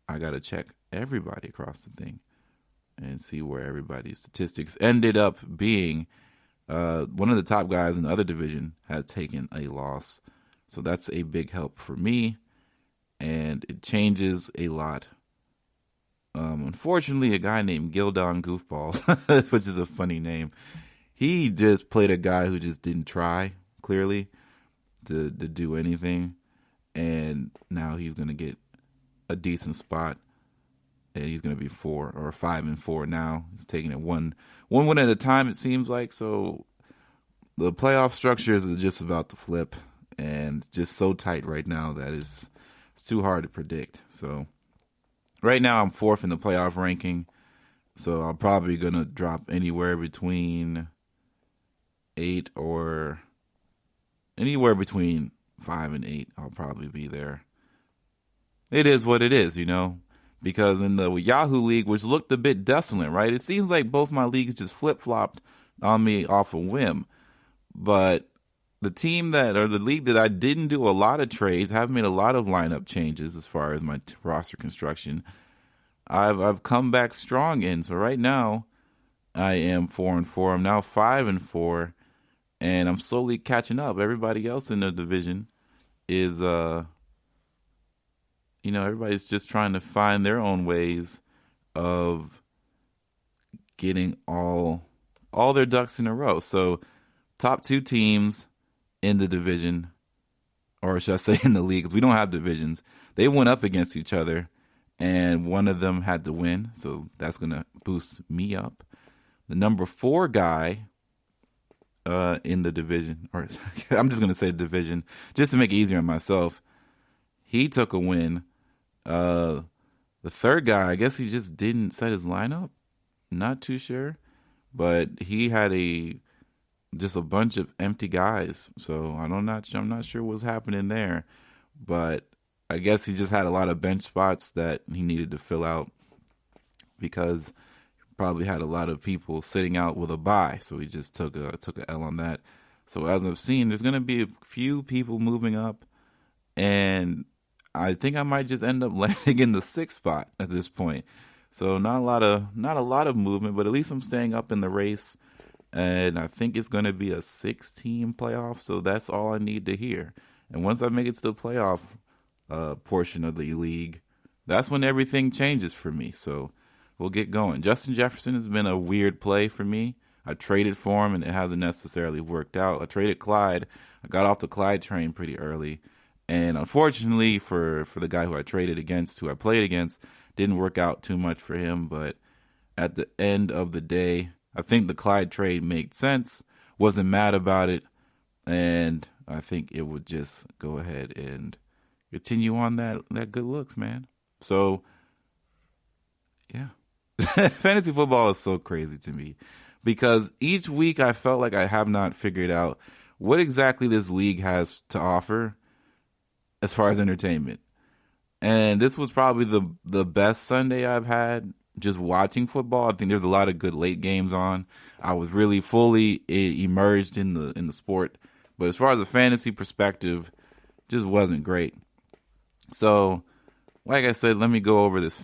I got to check everybody across the thing and see where everybody's statistics ended up being. One of the top guys in the other division has taken a loss. So that's a big help for me, and it changes a lot. Unfortunately, a guy named Gildon Goofball, which is a funny name, he just played a guy who just didn't try, clearly, to do anything. And now he's going to get a decent spot. And he's going to be 5-4 now. He's taking it one win at a time, it seems like. So the playoff structures are just about to flip, and just so tight right now that it's too hard to predict. So right now I'm 4th in the playoff ranking. So I'm probably going to drop anywhere between 8 or anywhere between 5 and 8. I'll probably be there. It is what it is, you know. Because in the Yahoo League, which looked a bit desolate, right? It seems like both my leagues just flip-flopped on me off a whim. But the league that I didn't do a lot of trades, haven't made a lot of lineup changes as far as my roster construction, I've come back strong in. So right now, I am 4-4. I'm now 5-4, and I'm slowly catching up. Everybody else in the division is everybody's just trying to find their own ways of getting all their ducks in a row. So top 2 teams in the division, or should I say in the league, because we don't have divisions, they went up against each other, and one of them had to win. So that's going to boost me up. The number 4 guy in the division, or I'm just going to say division, just to make it easier on myself, he took a win. The 3rd guy, I guess he just didn't set his lineup. Not too sure, but he had just a bunch of empty guys. So I'm not sure what's happening there, but I guess he just had a lot of bench spots that he needed to fill out, because he probably had a lot of people sitting out with a bye. So he just took a L on that. So as I've seen, there's going to be a few people moving up, and I think I might just end up landing in the 6th spot at this point. So not a lot of movement, but at least I'm staying up in the race. And I think it's going to be a 6-team playoff. So that's all I need to hear. And once I make it to the playoff portion of the league, that's when everything changes for me. So we'll get going. Justin Jefferson has been a weird play for me. I traded for him, and it hasn't necessarily worked out. I traded Clyde. I got off the Clyde train pretty early. And unfortunately for the guy who I traded against, who I played against, didn't work out too much for him. But at the end of the day, I think the Clyde trade made sense. Wasn't mad about it. And I think it would just go ahead and continue on that good looks, man. So, yeah. Fantasy football is so crazy to me because each week I felt like I have not figured out what exactly this league has to offer as far as entertainment. And this was probably the best Sunday I've had just watching football. I think there's a lot of good late games on. I was really fully immersed in the sport. But as far as a fantasy perspective, just wasn't great. So, like I said, let me go over this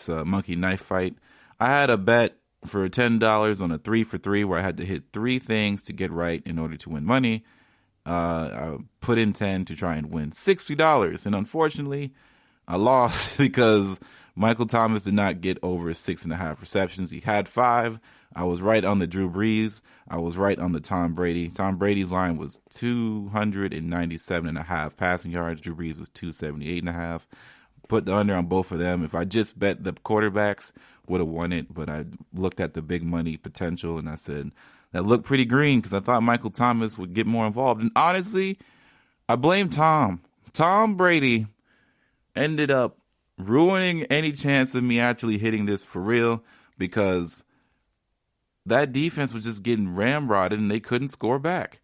monkey knife fight. I had a bet for $10 on a 3-for-3 where I had to hit 3 things to get right in order to win money. I put in 10 to try and win $60, and unfortunately, I lost because Michael Thomas did not get over 6.5 receptions. He had 5. I was right on the Drew Brees. I was right on the Tom Brady. Tom Brady's line was 297.5 passing yards. Drew Brees was 278.5. Put the under on both of them. If I just bet the quarterbacks, would have won it. But I looked at the big money potential, and I said, that looked pretty green because I thought Michael Thomas would get more involved. And honestly, I blame Tom. Tom Brady ended up ruining any chance of me actually hitting this for real because that defense was just getting ramrodded and they couldn't score back.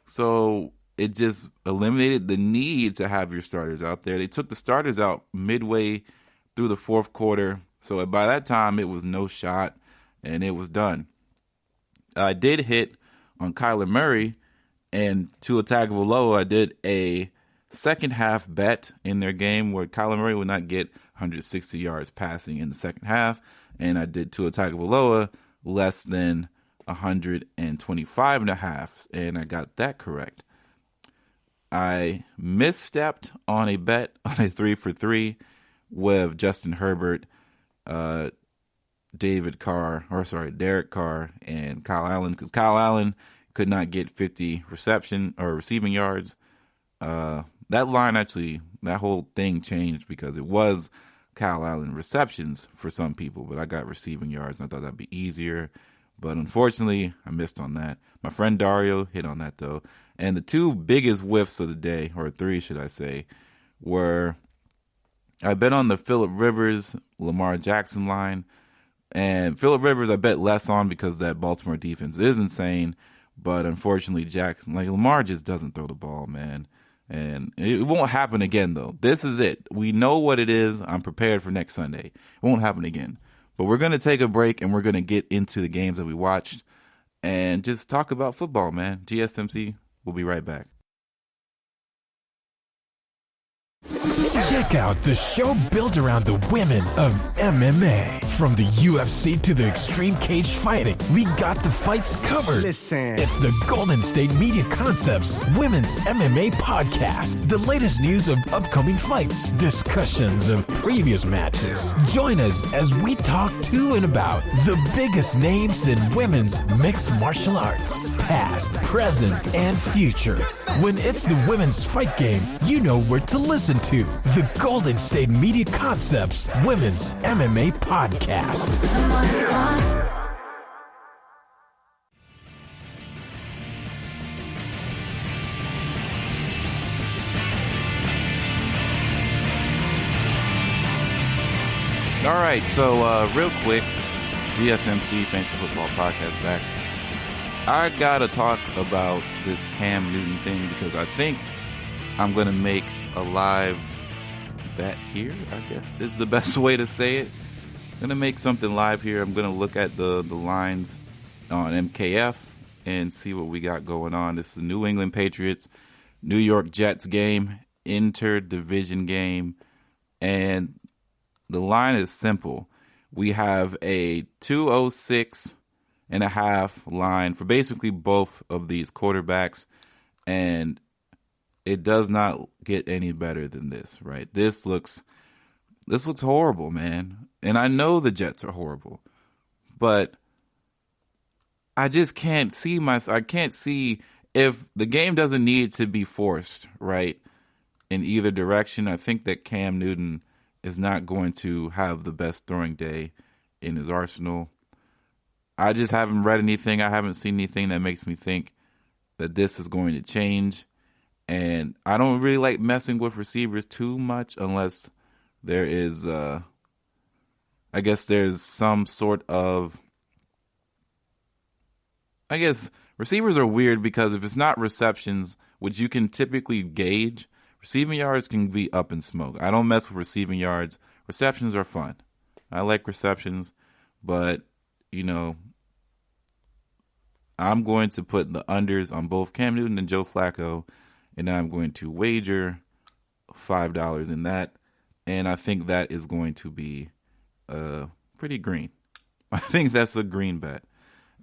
So it just eliminated the need to have your starters out there. They took the starters out midway through the fourth quarter. So by that time, it was no shot and it was done. I did hit on Kyler Murray and Tua Tagovailoa. I did a second half bet in their game where Kyler Murray would not get 160 yards passing in the second half. And I did Tua Tagovailoa less than 125.5, and I got that correct. I misstepped on a bet on a 3-for-3 with Justin Herbert, Derek Carr, and Kyle Allen, because Kyle Allen could not get 50 reception or receiving yards. That line actually, that whole thing changed because it was Kyle Allen receptions for some people, but I got receiving yards and I thought that'd be easier. But unfortunately, I missed on that. My friend Dario hit on that though. And the 2 biggest whiffs of the day, or 3 should I say, were I bet on the Phillip Rivers, Lamar Jackson line. And Phillip Rivers I bet less on because that Baltimore defense is insane. But unfortunately, Lamar just doesn't throw the ball, man. And it won't happen again, though. This is it. We know what it is. I'm prepared for next Sunday. It won't happen again. But we're going to take a break, and we're going to get into the games that we watched and just talk about football, man. GSMC, we'll be right back.
Check out the show built around the women of MMA. From the UFC to the extreme cage fighting, we got the fights covered.
Listen.
It's the Golden State Media Concepts Women's MMA Podcast. The latest news of upcoming fights, discussions of previous matches. Join us as we talk to and about the biggest names in women's mixed martial arts, past, present, and future. When it's the women's fight game, you know where to listen to. The Golden State Media Concepts Women's MMA Podcast.
All right, so real quick, GSMC Fantasy Football Podcast back. I got to talk about this Cam Newton thing because I think I'm going to make a live bet here, I guess is the best way to say it. I'm going to make something live here. I'm going to look at the lines on MKF and see what we got going on. This is the New England Patriots, New York Jets game, interdivision game, and the line is simple. We have a 206.5 line for basically both of these quarterbacks, and it does not get any better than this, right? This looks horrible, man. And I know the Jets are horrible, but I just can't see I can't see if the game doesn't need to be forced, right, in either direction. I think that Cam Newton is not going to have the best throwing day in his arsenal. I just haven't read anything. I haven't seen anything that makes me think that this is going to change. And I don't really like messing with receivers too much unless there is, I guess there's some sort of, I guess receivers are weird because if it's not receptions, which you can typically gauge, receiving yards can be up in smoke. I don't mess with receiving yards. Receptions are fun. I like receptions, but, you know, I'm going to put the unders on both Cam Newton and Joe Flacco, and I'm going to wager $5 in that, and I think that is going to be pretty green. I think that's a green bet.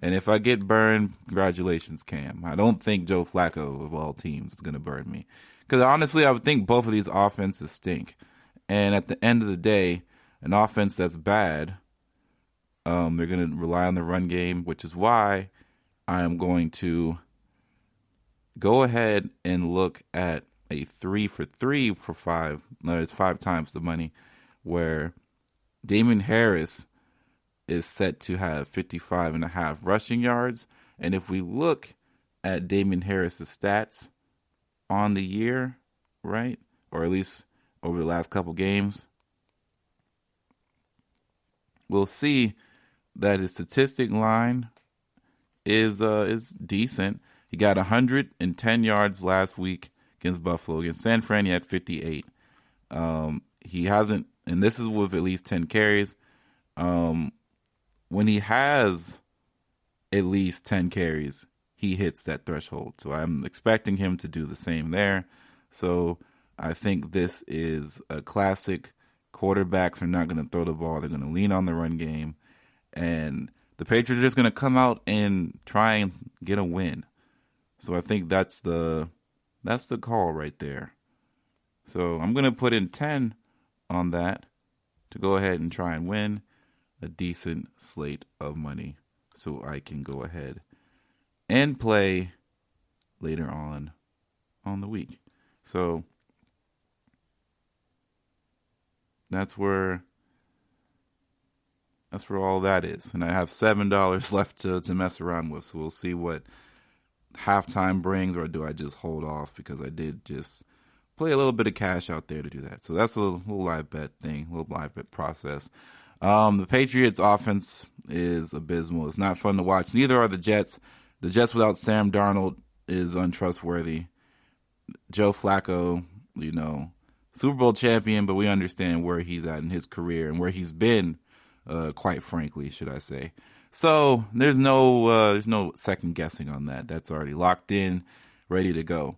And if I get burned, congratulations, Cam. I don't think Joe Flacco, of all teams, is going to burn me. Because honestly, I would think both of these offenses stink. And at the end of the day, an offense that's bad, they're going to rely on the run game, which is why I am going to go ahead and look at a 3-for-3 for 5. No, it's 5 times the money, where Damon Harris is set to have 55.5 rushing yards. And if we look at Damon Harris's stats on the year, right, or at least over the last couple games, we'll see that his statistic line is decent. He got 110 yards last week against Buffalo. Against San Fran, he had 58. He hasn't, and this is with at least 10 carries. When he has at least 10 carries, he hits that threshold. So I'm expecting him to do the same there. So I think this is a classic. Quarterbacks are not going to throw the ball. They're going to lean on the run game. And the Patriots are just going to come out and try and get a win. So I think that's the call right there. So I'm going to put in 10 on that to go ahead and try and win a decent slate of money so I can go ahead and play later on the week. So that's where all that is. And I have $7 left to mess around with. So we'll see what halftime brings, or do I just hold off because I did just play a little bit of cash out there to do that. So that's a little live bet thing, a little live bet process. The Patriots offense is abysmal. It's not fun to watch. Neither are the Jets. The Jets without Sam Darnold is untrustworthy. Joe Flacco, Super Bowl champion, but we understand where he's at in his career and where he's been, quite frankly, should I say. So there's no second guessing on that. That's already locked in, ready to go.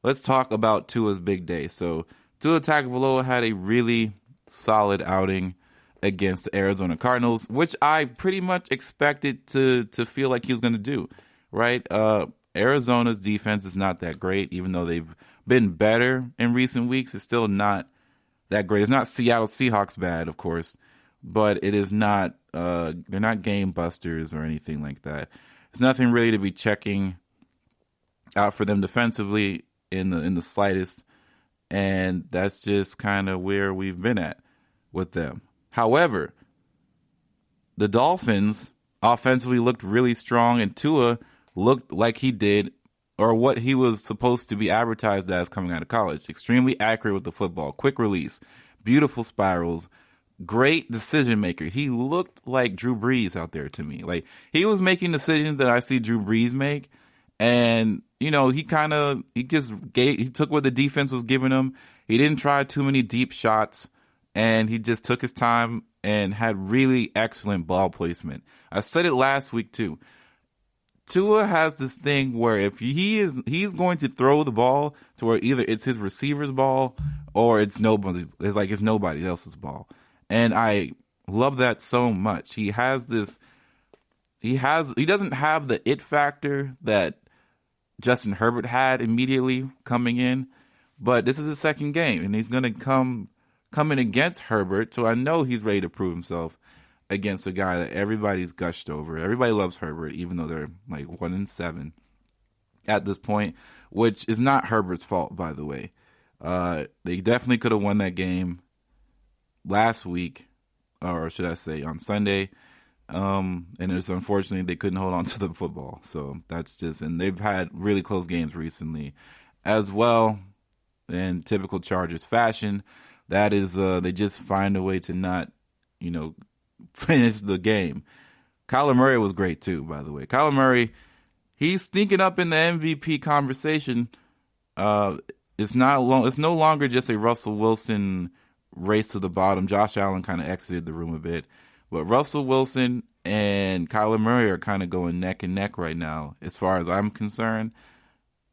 Let's talk about Tua's big day. So Tua Tagovailoa had a really solid outing against the Arizona Cardinals, which I pretty much expected to feel like he was going to do, right? Arizona's defense is not that great, even though they've been better in recent weeks. It's still not that great. It's not Seattle Seahawks bad, of course, but it is not. They're not game busters or anything like that. There's nothing really to be checking out for them defensively in the slightest, and that's just kind of where we've been at with them. However, the Dolphins offensively looked really strong, and Tua looked like he did, or what he was supposed to be advertised as coming out of college. Extremely accurate with the football, quick release, beautiful spirals, great decision maker. He looked like Drew Brees out there to me. Like, he was making decisions that I see Drew Brees make, and he took what the defense was giving him. He didn't try too many deep shots. And he just took his time and had really excellent ball placement. I said it last week too. Tua has this thing where if he's going to throw the ball to where either it's his receiver's ball or it's nobody else's ball. And I love that so much. He doesn't have the it factor that Justin Herbert had immediately coming in, but this is his second game and he's going to come in against Herbert, so I know he's ready to prove himself against a guy that everybody's gushed over. Everybody loves Herbert, even though they're like 1-7 at this point, which is not Herbert's fault, by the way. They definitely could have won that game last week, or should I say on Sunday. And it's unfortunately they couldn't hold on to the football. So that's just, and they've had really close games recently as well. In typical Chargers fashion, that is, they just find a way to not, finish the game. Kyler Murray was great too, by the way. Kyler Murray, he's sneaking up in the MVP conversation. It's no longer just a Russell Wilson race to the bottom. Josh Allen kind of exited the room a bit, but Russell Wilson and Kyler Murray are kind of going neck and neck right now, as far as I'm concerned.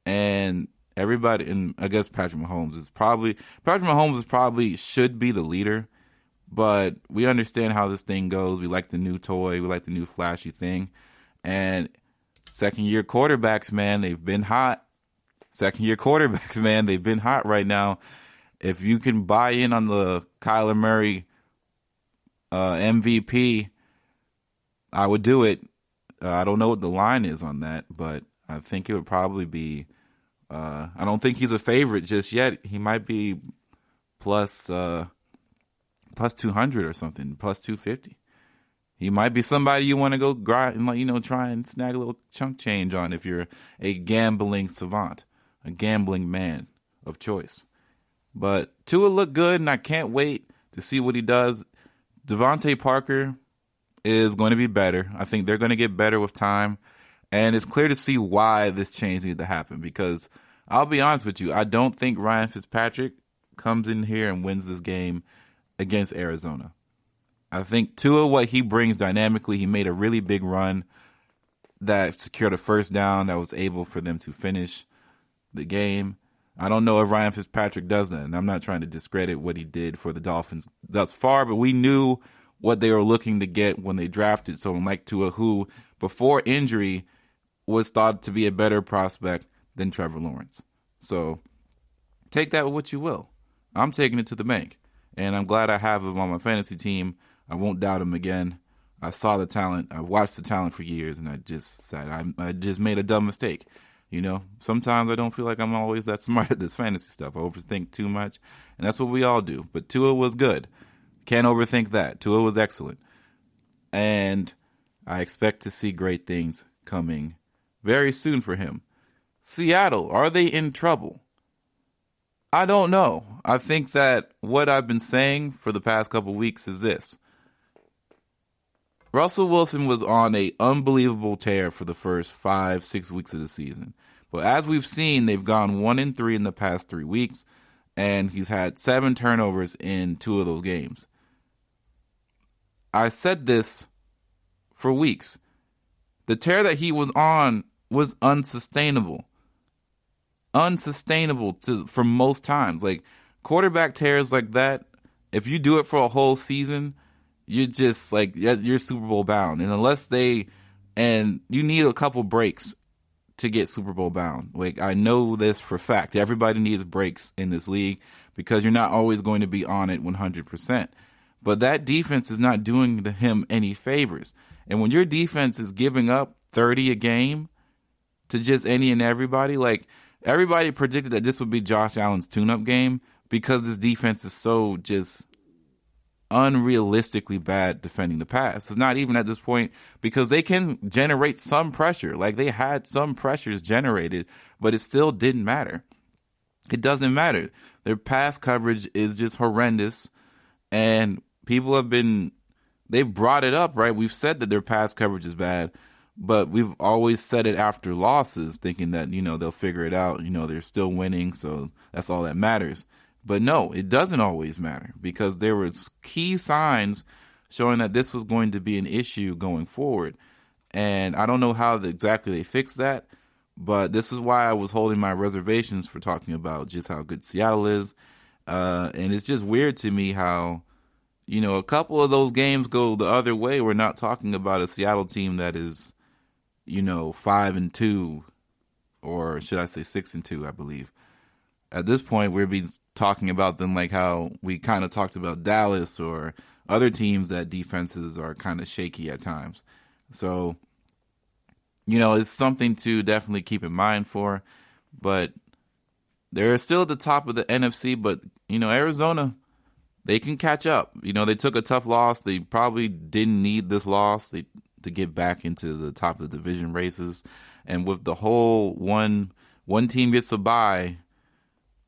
And everybody, and I guess Patrick Mahomes probably should be the leader, but we understand how this thing goes. We like the new toy, we like the new flashy thing, and second-year quarterbacks, man, they've been hot. Second-year quarterbacks, man, they've been hot right now. If you can buy in on the Kyler Murray MVP, I would do it. I don't know what the line is on that, but I think it would probably be. I don't think he's a favorite just yet. He might be plus 200 or something, plus 250. He might be somebody you want to go grind and try and snag a little chunk change on if you're a gambling savant, a gambling man of choice. But Tua looked good, and I can't wait to see what he does. Devontae Parker is going to be better. I think they're going to get better with time. And it's clear to see why this change needed to happen, because I'll be honest with you, I don't think Ryan Fitzpatrick comes in here and wins this game against Arizona. I think Tua, what he brings dynamically, he made a really big run that secured a first down that was able for them to finish the game. I don't know if Ryan Fitzpatrick does that, and I'm not trying to discredit what he did for the Dolphins thus far, but we knew what they were looking to get when they drafted someone like Tua, who, before injury, was thought to be a better prospect than Trevor Lawrence. So take that with what you will. I'm taking it to the bank, and I'm glad I have him on my fantasy team. I won't doubt him again. I saw the talent. I watched the talent for years, and I just said I just made a dumb mistake. Sometimes I don't feel like I'm always that smart at this fantasy stuff. I overthink too much, and that's what we all do. But Tua was good. Can't overthink that. Tua was excellent. And I expect to see great things coming very soon for him. Seattle, are they in trouble? I don't know. I think that what I've been saying for the past couple weeks is this. Russell Wilson was on an unbelievable tear for the first 5-6 weeks of the season. But as we've seen, they've gone 1-3 in the past 3 weeks, and he's had 7 turnovers in 2 of those games. I said this for weeks. The tear that he was on was unsustainable. Unsustainable for most times. Like, quarterback tears like that, if you do it for a whole season, you're just like, you're Super Bowl bound. And you need a couple breaks to get Super Bowl bound. Like, I know this for a fact. Everybody needs breaks in this league because you're not always going to be on it 100%. But that defense is not doing him any favors. And when your defense is giving up 30 a game to just any and everybody, like, everybody predicted that this would be Josh Allen's tune-up game because this defense is so just unrealistically bad defending the pass. It's not even at this point because they can generate some pressure. Like, they had some pressures generated, but it still didn't matter. It doesn't matter. Their pass coverage is just horrendous, and people they've brought it up, right? We've said that their pass coverage is bad, but we've always said it after losses, thinking that, they'll figure it out. They're still winning, so that's all that matters. But no, it doesn't always matter because there were key signs showing that this was going to be an issue going forward. And I don't know how exactly they fixed that, but this is why I was holding my reservations for talking about just how good Seattle is. And it's just weird to me how, a couple of those games go the other way. We're not talking about a Seattle team that is, 5-2, or should I say 6-2, I believe. At this point, we'll be talking about them like how we kind of talked about Dallas or other teams that defenses are kind of shaky at times. So, it's something to definitely keep in mind for. But they're still at the top of the NFC, but, Arizona, they can catch up. They took a tough loss. They probably didn't need this loss to get back into the top of the division races. And with the whole one team gets a bye,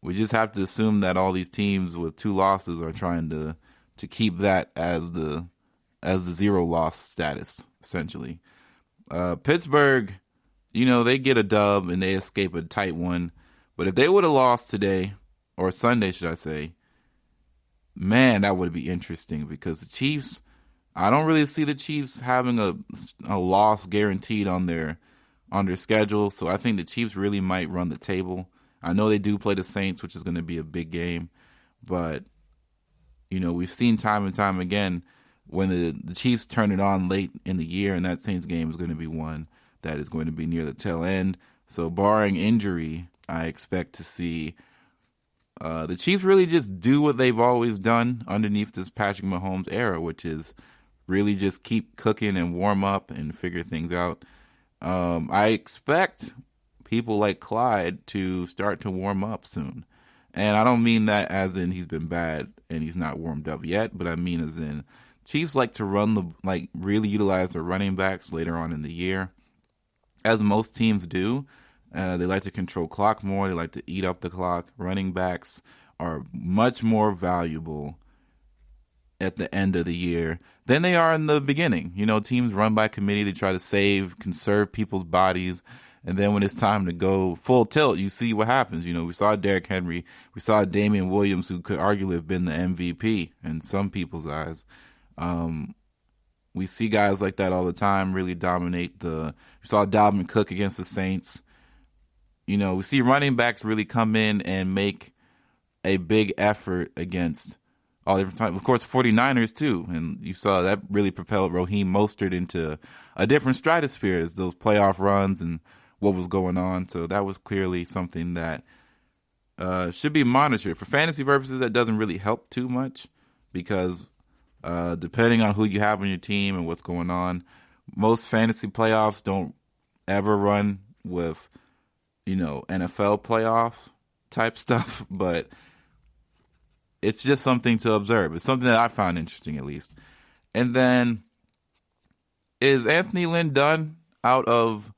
we just have to assume that all these teams with 2 losses are trying to keep that as the 0 loss status, essentially. Pittsburgh, they get a dub and they escape a tight one. But if they would have lost today, or Sunday, should I say, man, that would be interesting, because the Chiefs, I don't really see the Chiefs having a loss guaranteed on their schedule. So I think the Chiefs really might run the table. I know they do play the Saints, which is going to be a big game. But, we've seen time and time again when the Chiefs turn it on late in the year, and that Saints game is going to be one that is going to be near the tail end. So barring injury, I expect to see the Chiefs really just do what they've always done underneath this Patrick Mahomes era, which is really just keep cooking and warm up and figure things out. I expect people like Clyde to start to warm up soon. And I don't mean that as in he's been bad and he's not warmed up yet, but I mean as in Chiefs like to really utilize their running backs later on in the year, as most teams do. They like to control clock more. They like to eat up the clock. Running backs are much more valuable at the end of the year than they are in the beginning. Teams run by committee to try to conserve people's bodies. And then when it's time to go full tilt, you see what happens. We saw Derrick Henry. We saw Damian Williams, who could arguably have been the MVP in some people's eyes. We see guys like that all the time really dominate we saw Dalvin Cook against the Saints. We see running backs really come in and make a big effort against all different types. Of course, 49ers too. And you saw that really propelled Raheem Mostert into a different stratosphere as those playoff runs and what was going on. So that was clearly something that should be monitored. For fantasy purposes, that doesn't really help too much because depending on who you have on your team and what's going on, most fantasy playoffs don't ever run with NFL playoff type stuff, but it's just something to observe. It's something that I found interesting, at least. And then, is Anthony Lynn done out of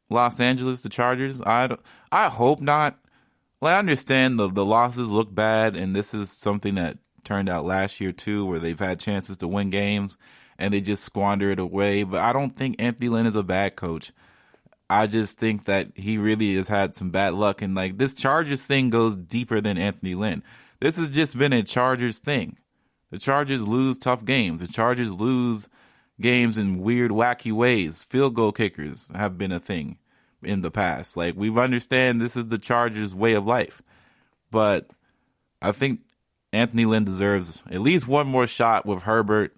Los Angeles, the Chargers? I hope not. I understand the losses look bad, and this is something that turned out last year too, where they've had chances to win games and they just squander it away. But I don't think Anthony Lynn is a bad coach. I just think that he really has had some bad luck. And this Chargers thing goes deeper than Anthony Lynn. This has just been a Chargers thing. The Chargers lose tough games. The Chargers lose games in weird, wacky ways. Field goal kickers have been a thing in the past. We understand this is the Chargers' way of life. But I think Anthony Lynn deserves at least one more shot with Herbert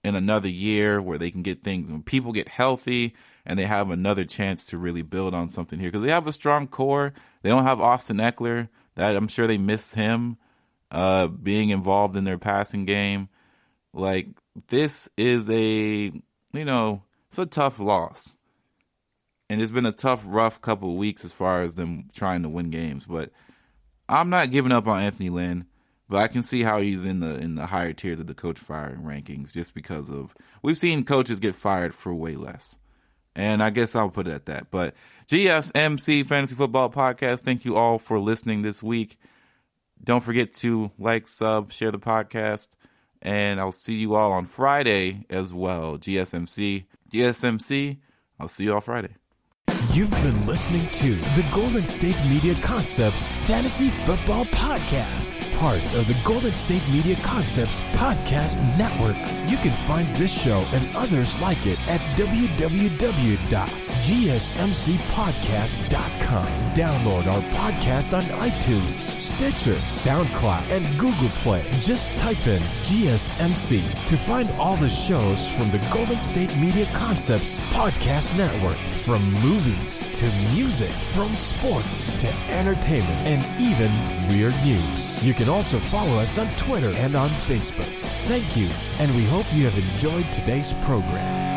in another year where they can get things. When people get healthy, and they have another chance to really build on something here. Because they have a strong core. They don't have Austin Eckler. That I'm sure they miss him being involved in their passing game. This is it's a tough loss. And it's been a tough, rough couple of weeks as far as them trying to win games. But I'm not giving up on Anthony Lynn. But I can see how he's in the higher tiers of the coach firing rankings just because of we've seen coaches get fired for way less. And I guess I'll put it at that. But GSMC Fantasy Football Podcast, thank you all for listening this week. Don't forget to like, sub, share the podcast. And I'll see you all on Friday as well. GSMC, I'll see you all Friday.
You've been listening to the Golden State Media Concepts Fantasy Football Podcast, part of the Golden State Media Concepts Podcast Network. You can find this show and others like it at www.GSMC.com. GSMCpodcast.com. Download our podcast on iTunes, Stitcher, SoundCloud, and Google Play. Just type in GSMC to find all the shows from the Golden State Media Concepts Podcast Network. From movies to music, from sports to entertainment, and even weird news. You can also follow us on Twitter and on Facebook. Thank you, and we hope you have enjoyed today's program.